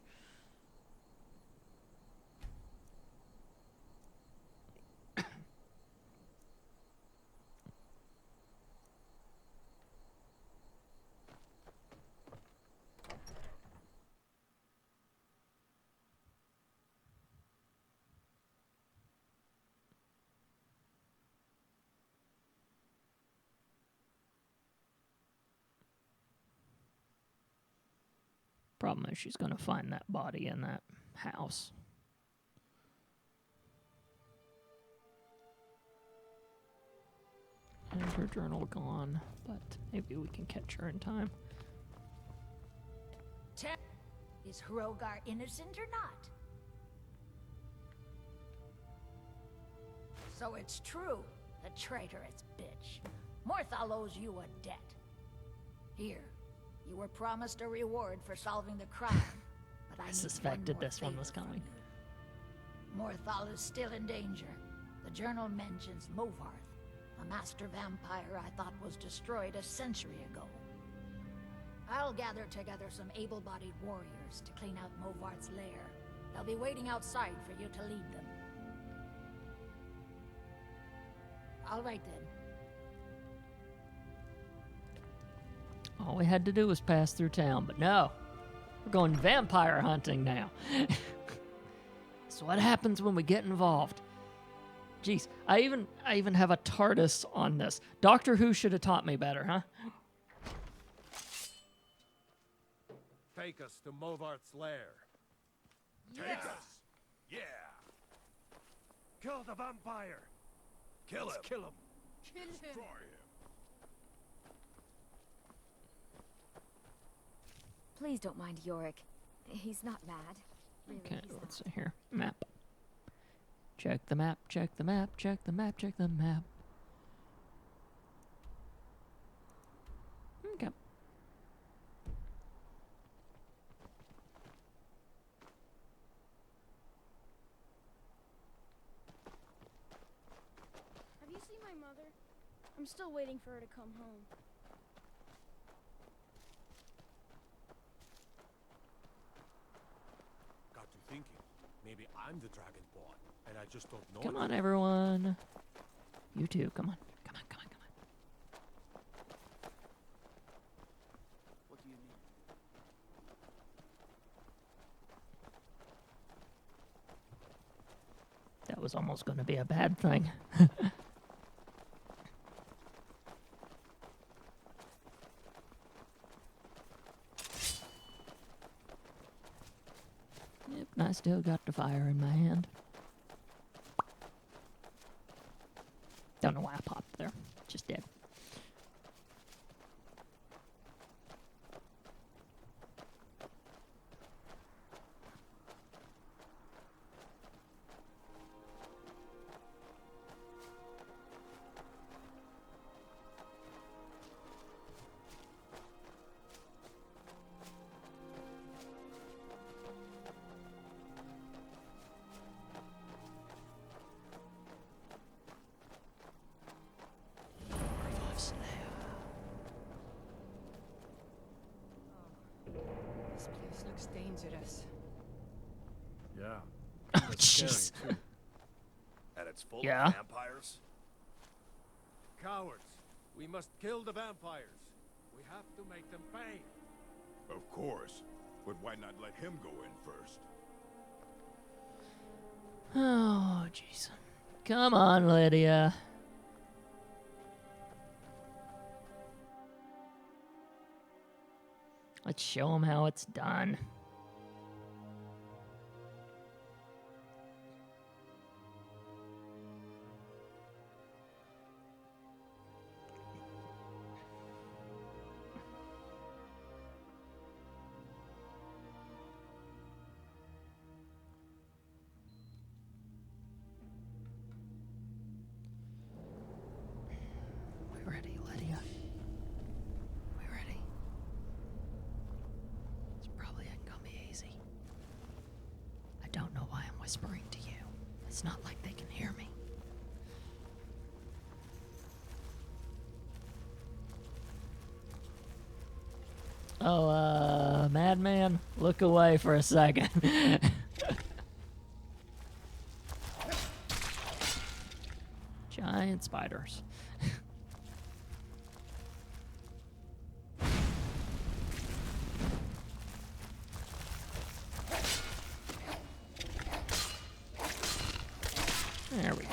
Problem is she's going to find that body in that house. And her journal gone, but maybe we can catch her in time. Is Hrogar innocent or not? So it's true, the traitorous bitch. Morthal owes you a debt. Here, you were promised a reward for solving the crime, but I suspected this one was coming. Morthal is still in danger. The journal mentions Movarth, a master vampire I thought was destroyed a century ago. I'll gather together some able-bodied warriors to clean out Movarth's lair. They'll be waiting outside for you to lead them. All right then. All we had to do was pass through town, but no. We're going vampire hunting now. So what happens when we get involved? Jeez, I even have a TARDIS on this. Doctor Who should have taught me better, huh? Take us to Movarth's lair. Take us! Yeah! Kill the vampire! Kill him! Kill him! Destroy him! Please don't mind Yorick. He's not mad. Really, Okay, he's let's not. see here. Map. Check the map, check the map, check the map, check the map. Okay. Have you seen my mother? I'm still waiting for her to come home. Got you thinking. Maybe I'm the Dragonborn, and I just don't know. Come on, everyone. You too. Come on. Come on, come on, come on. What do you mean? That was almost going to be a bad thing. Yep, I still got the fire in my hand. Don't know why I popped there. Just did. This place looks dangerous. Yeah. Oh, That's scary, jeez. too. And it's full Yeah. of vampires? Cowards! We must kill the vampires. We have to make them pay. Of course. But why not let him go in first? Oh, jeez. Come on, Lydia. Let's show them how it's done. whispering to you. It's not like they can hear me. Oh, madman, look away for a second. Giant spiders. There we go.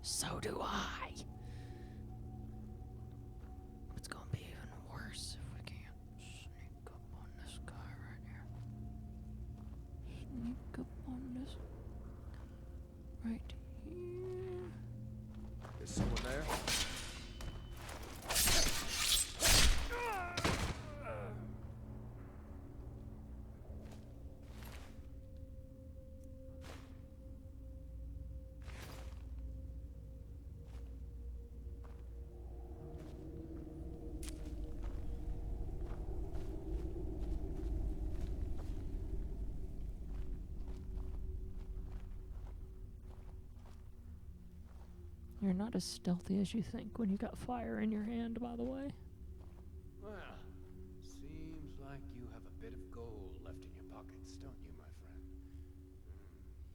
So do I. It's gonna be even worse if we can't sneak up on this guy right here. Sneak up on this right here. Is someone there? You're not as stealthy as you think when you got fire in your hand, by the way. Well, seems like you have a bit of gold left in your pockets, don't you, my friend?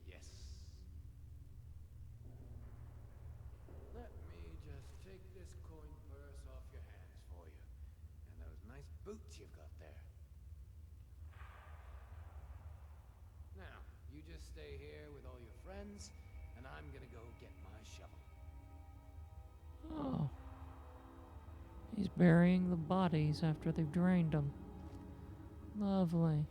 Yes. Let me just take this coin purse off your hands for you. And those nice boots you've got there. Now, you just stay here with all your friends, and I'm gonna go get my shovel. Oh. He's burying the bodies after they've drained them. Lovely.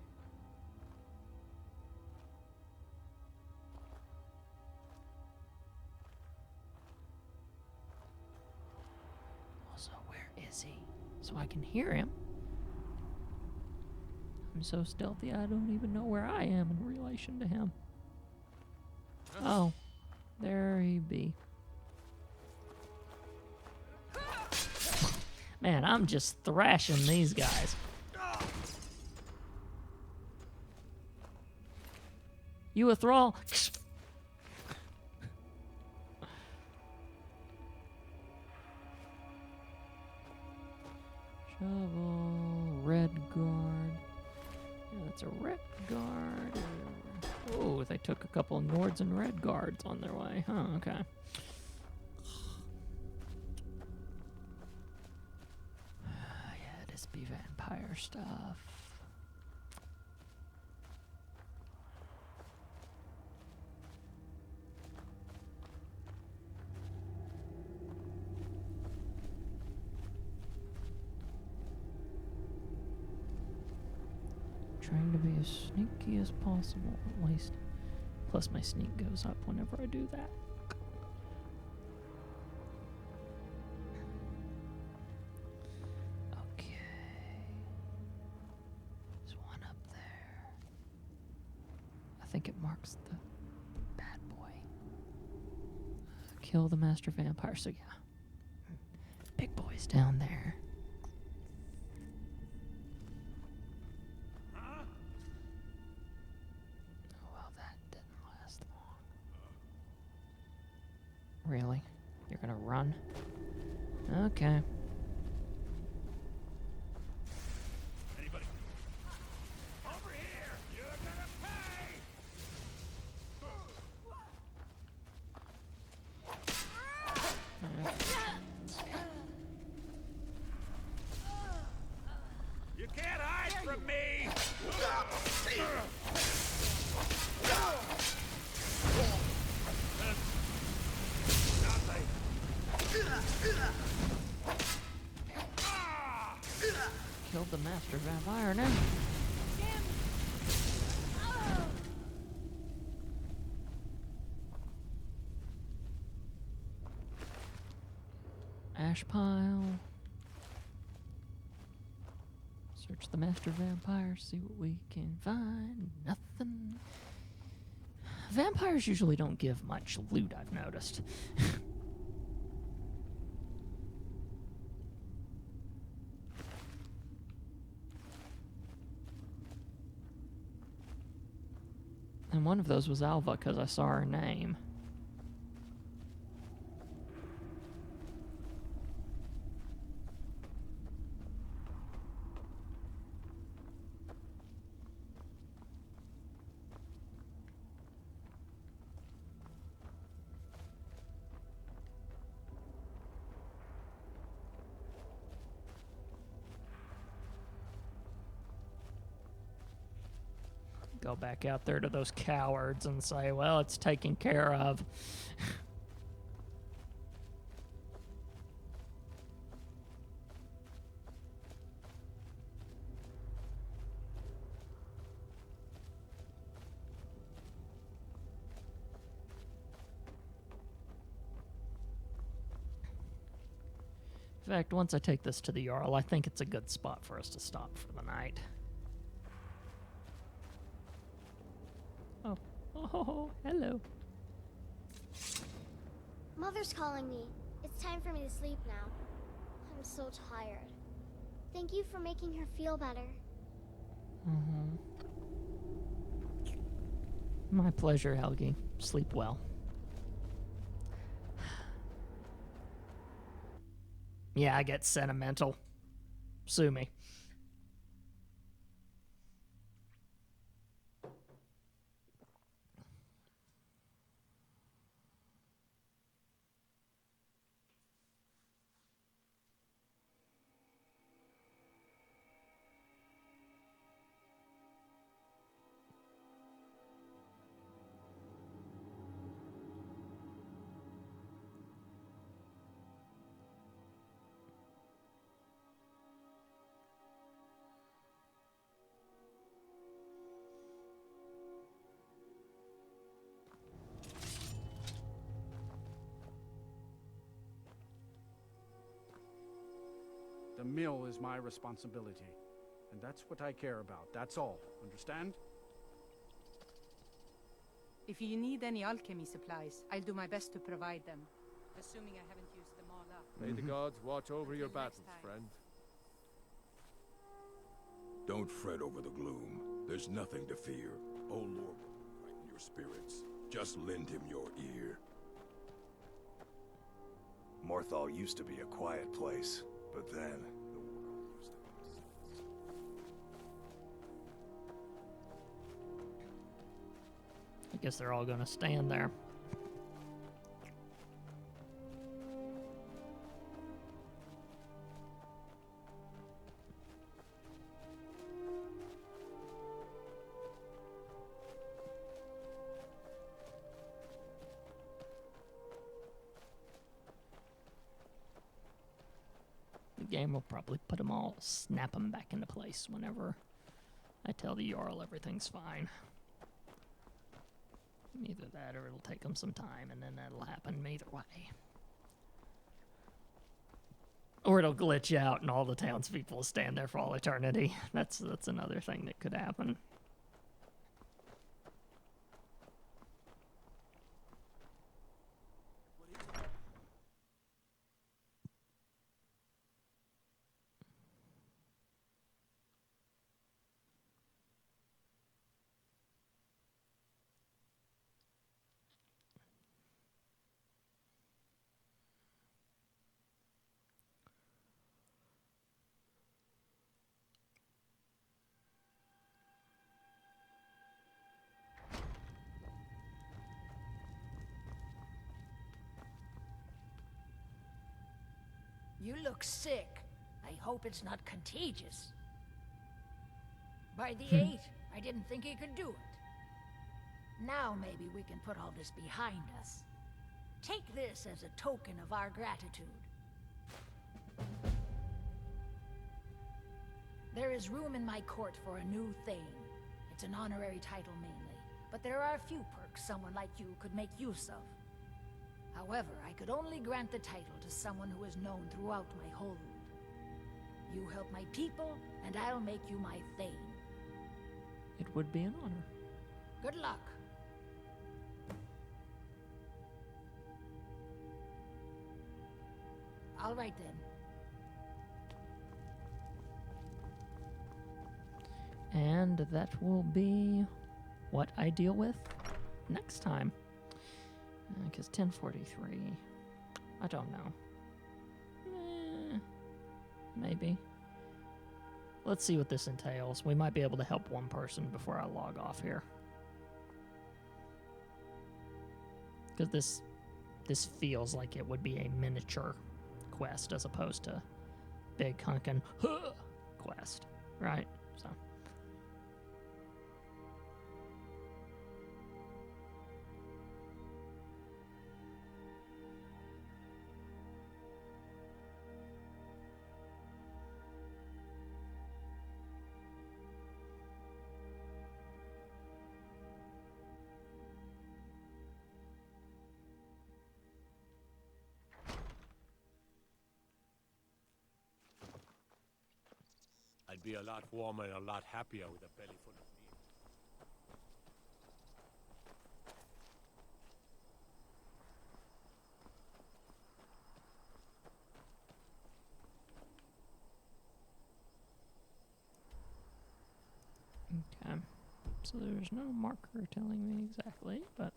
Also, where is he? So I can hear him. I'm so stealthy I don't even know where I am in relation to him. Oh, there he be. Man, I'm just thrashing these guys. You a thrall? Shovel, red guard. Yeah, that's a red guard. Oh, they took a couple of Nords and red guards on their way. Huh, okay. Be vampire stuff. Trying to be as sneaky as possible, at least. Plus my sneak goes up whenever I do that. I think it marks the bad boy. Kill the master vampire. So yeah, big boy's down there. Oh well, that didn't last long. Really? You're gonna run? Okay. Killed the master vampire now. trash pile. Search the master vampire, see what we can find. Nothing. Vampires usually don't give much loot, I've noticed. And one of those was Alva, because I saw her name. Go back out there to those cowards and say, well, it's taken care of. In fact, once I take this to the Jarl, I think it's a good spot for us to stop for the night. Oh, hello. Mother's calling me. It's time for me to sleep now. I'm so tired. Thank you for making her feel better. My pleasure, Helgi. Sleep well. Yeah, I get sentimental. Sue me. The mill is my responsibility. And that's what I care about. That's all. Understand? If you need any alchemy supplies, I'll do my best to provide them. Assuming I haven't used them all up. May the gods watch over your Until next battles, time. friend. Don't fret over the gloom. There's nothing to fear. Old Lord will brighten your spirits. Just lend him your ear. Morthal used to be a quiet place, but then the world used to be. I guess they're all gonna stand there. The game will probably put them all, snap them back into place whenever I tell the Jarl everything's fine. Either that or it'll take them some time, and then that'll happen either way. Or it'll glitch out and all the townspeople will stand there for all eternity. That's another thing that could happen. You look sick. I hope it's not contagious. By the 8th, I didn't think he could do it. Now maybe we can put all this behind us. Take this as a token of our gratitude. There is room in my court for a new thing. It's an honorary title mainly, but there are a few perks someone like you could make use of. However, I could only grant the title to someone who is known throughout my hold. You help my people, and I'll make you my thane. It would be an honor. Good luck. All right, then. And that will be what I deal with next time. Because 1043, I don't know. Maybe. Let's see what this entails. We might be able to help one person before I log off here. Because this feels like it would be a miniature quest as opposed to big hunkin' quest, right? So. I'd be a lot warmer and a lot happier with a belly full of meat. Okay. So there's no marker telling me exactly, but...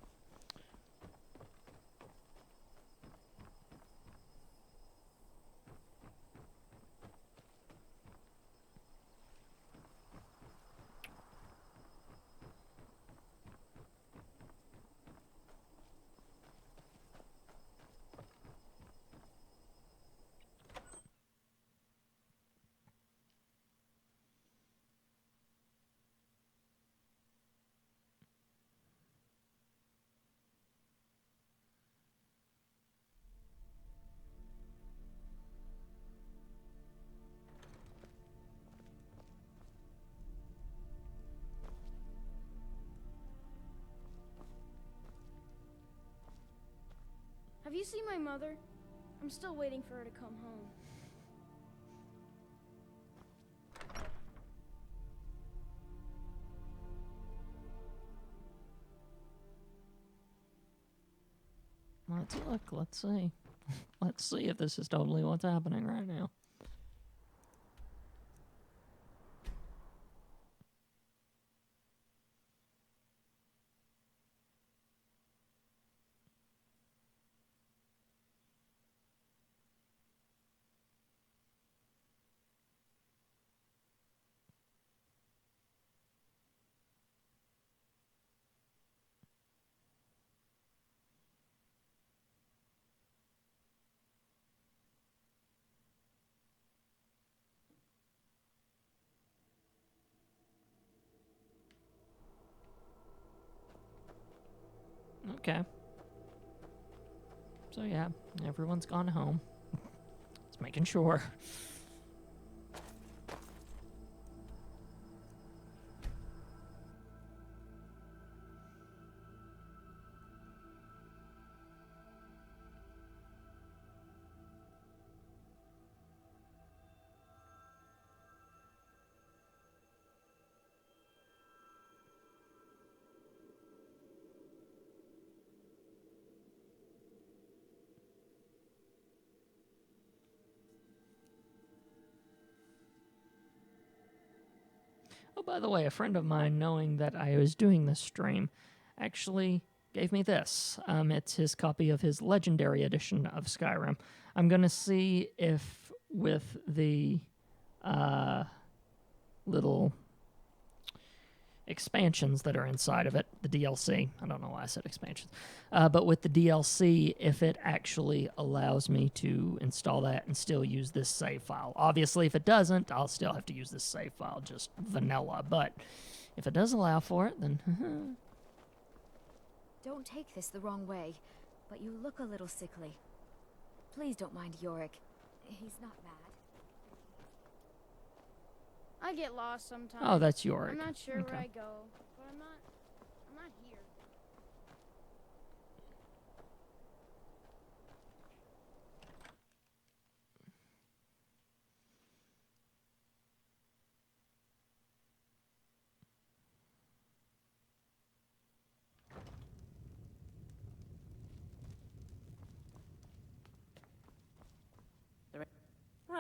Have you seen my mother? I'm still waiting for her to come home. Let's look, let's see. Let's see if this is totally what's happening right now. Okay. So yeah, everyone's gone home. Just making sure. Oh, by the way, a friend of mine, knowing that I was doing this stream, actually gave me this. It's his copy of his Legendary Edition of Skyrim. I'm going to see if with the little expansions that are inside of it, the DLC, I don't know why I said expansions, but with the DLC, if it actually allows me to install that and still use this save file. Obviously, if it doesn't, I'll still have to use this save file, just vanilla, but if it does allow for it, then... Don't take this the wrong way, but you look a little sickly. Please don't mind Yorick. He's not mad. I get lost sometimes. Oh, that's Yorick. I'm not sure Okay. where I go, but I'm not here.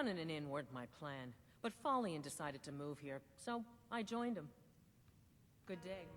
Running an inn weren't my plan, but Follian decided to move here, so I joined him. Good day.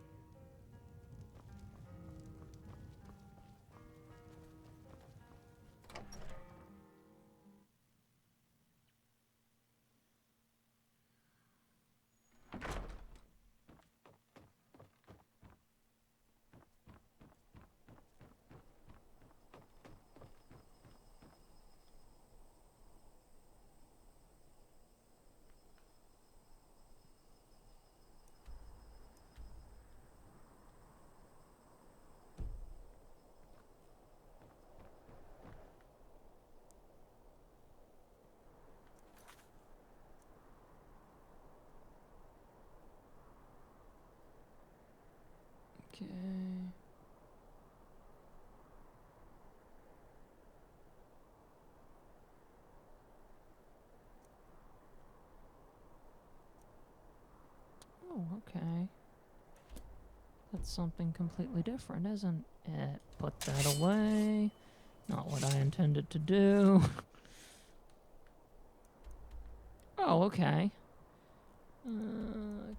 Okay. Oh, okay. That's something completely different, isn't it? Put that away. Not what I intended to do. Oh, okay.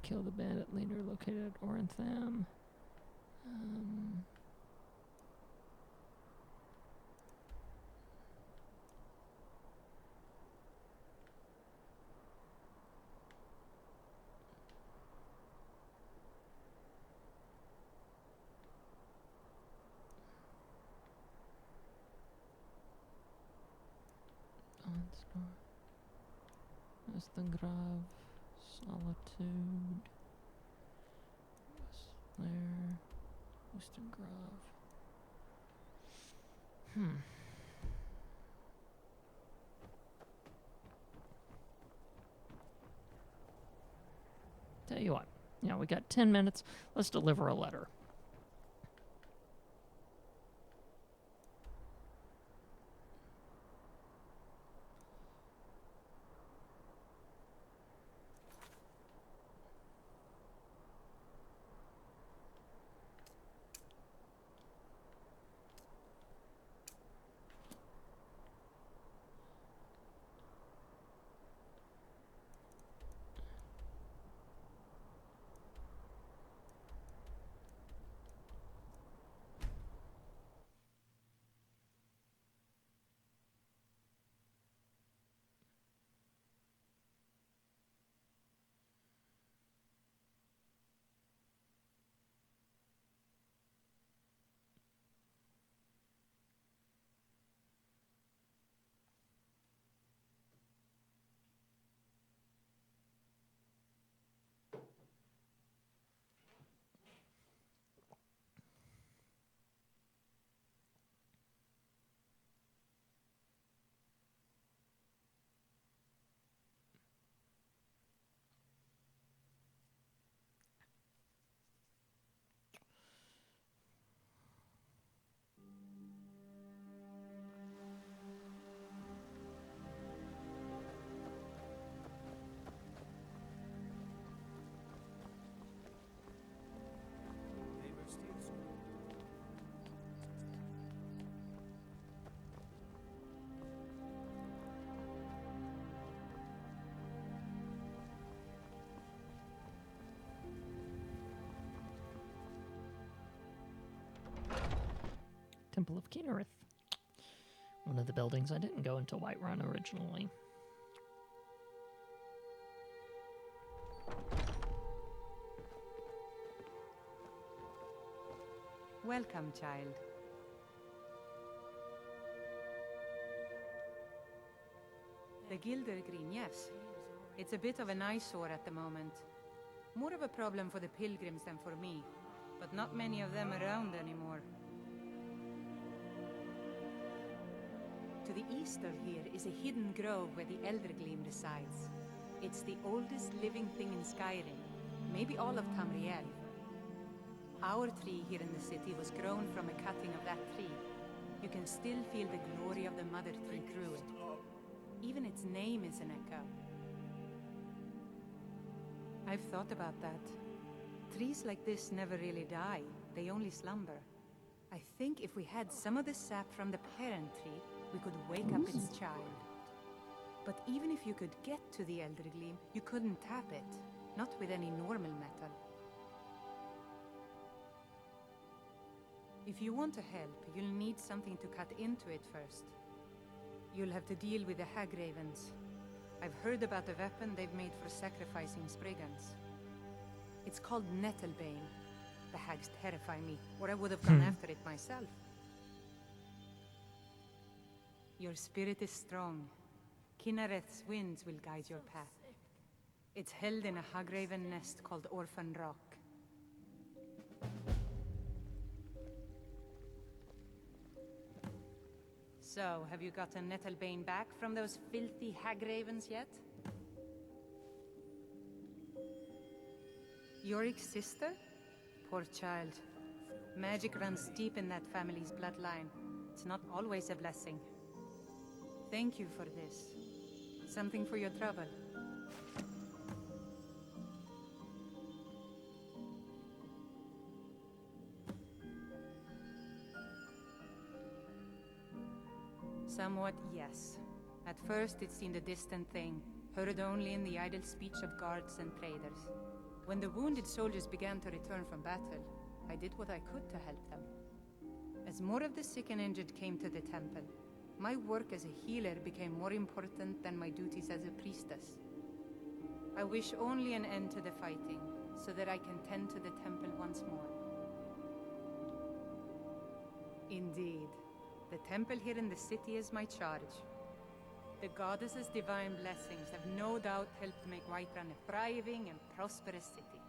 Kill the bandit leader located at Orentham. Westengrav, Solitude, Westlair, Westengrav. Tell you what, we got 10 minutes. Let's deliver a letter. Temple of Kinnereth. One of the buildings I didn't go into Whiterun originally. Welcome, child. The Gilder Green, yes. It's a bit of an eyesore at the moment. More of a problem for the pilgrims than for me, but not many of them around anymore. To the east of here is a hidden grove where the Eldergleam resides. It's the oldest living thing in Skyrim, maybe all of Tamriel. Our tree here in the city was grown from a cutting of that tree. You can still feel the glory of the mother tree through it. Even its name is an echo. I've thought about that. Trees like this never really die, they only slumber. I think if we had some of the sap from the parent tree, we could wake up its child. But even if you could get to the Eldergleam, you couldn't tap it. Not with any normal metal. If you want to help, you'll need something to cut into it first. You'll have to deal with the Hag Ravens. I've heard about a weapon they've made for sacrificing Spriggans. It's called Nettlebane. The hags terrify me, or I would have gone after it myself. Your spirit is strong. Kinnereth's winds will guide your path. It's held in a Hagraven nest called Orphan Rock. So, have you gotten Nettlebane back from those filthy Hagravens yet? Yorick's sister? Poor child. Magic runs deep in that family's bloodline. It's not always a blessing. Thank you for this. Something for your trouble. Somewhat, yes. At first it seemed a distant thing, heard only in the idle speech of guards and traders. When the wounded soldiers began to return from battle, I did what I could to help them. As more of the sick and injured came to the temple, my work as a healer became more important than my duties as a priestess. I wish only an end to the fighting, so that I can tend to the temple once more. Indeed. The temple here in the city is my charge. The goddess's divine blessings have no doubt helped make Whiterun a thriving and prosperous city.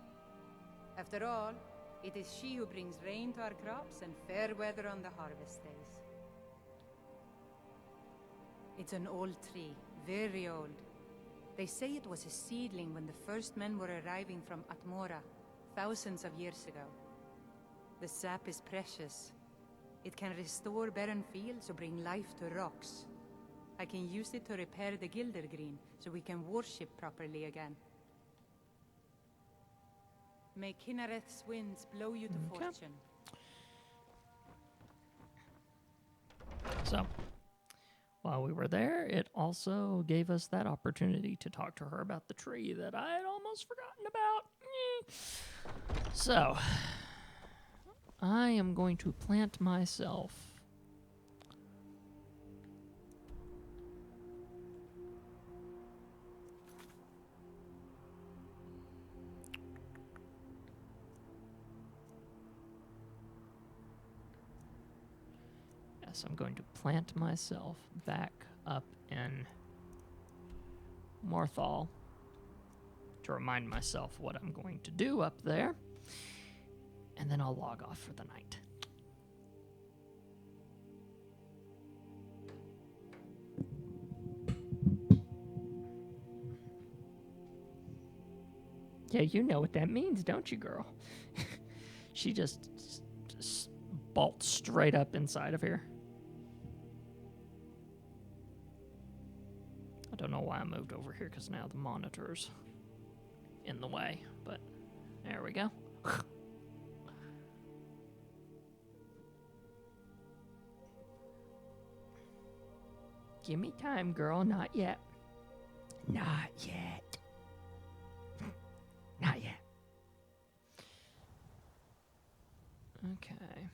After all, it is she who brings rain to our crops and fair weather on the harvest days. It's an old tree, very old. They say it was a seedling when the first men were arriving from Atmora, thousands of years ago. The sap is precious. It can restore barren fields or bring life to rocks. I can use it to repair the Gildergreen, so we can worship properly again. May Kinnereth's winds blow you to fortune. So, while we were there, it also gave us that opportunity to talk to her about the tree that I had almost forgotten about. So, I am going to plant myself I'm going to plant myself back up in Morthal to remind myself what I'm going to do up there, and then I'll log off for the night. Yeah, you know what that means, don't you, girl? She just bolts straight up inside of here. I don't know why I moved over here, because now the monitor's in the way, but there we go. Give me time, girl. Not yet. Not yet. Not yet. Okay.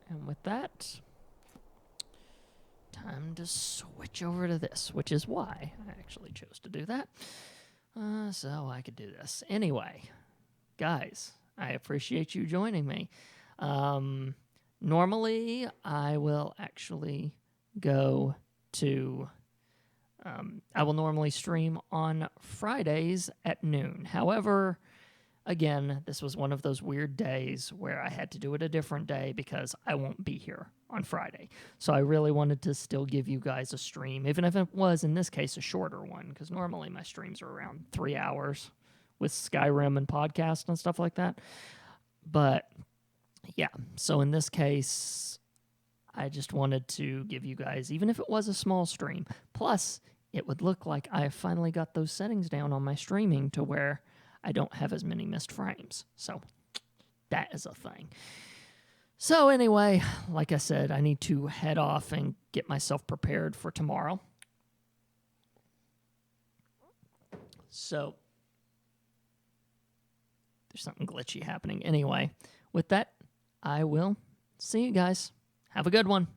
And with that, time to switch over to this, which is why I actually chose to do that. So I could do this. Anyway, guys, I appreciate you joining me. Normally, I will actually go to... I will normally stream on Fridays at noon. However, again, this was one of those weird days where I had to do it a different day because I won't be here on Friday. So I really wanted to still give you guys a stream, even if it was, in this case, a shorter one, because normally my streams are around 3 hours with Skyrim and podcast and stuff like that. But, yeah, so in this case, I just wanted to give you guys, even if it was a small stream, plus it would look like I finally got those settings down on my streaming to where I don't have as many missed frames. So that is a thing. So anyway, like I said, I need to head off and get myself prepared for tomorrow. So there's something glitchy happening. Anyway, with that, I will see you guys. Have a good one.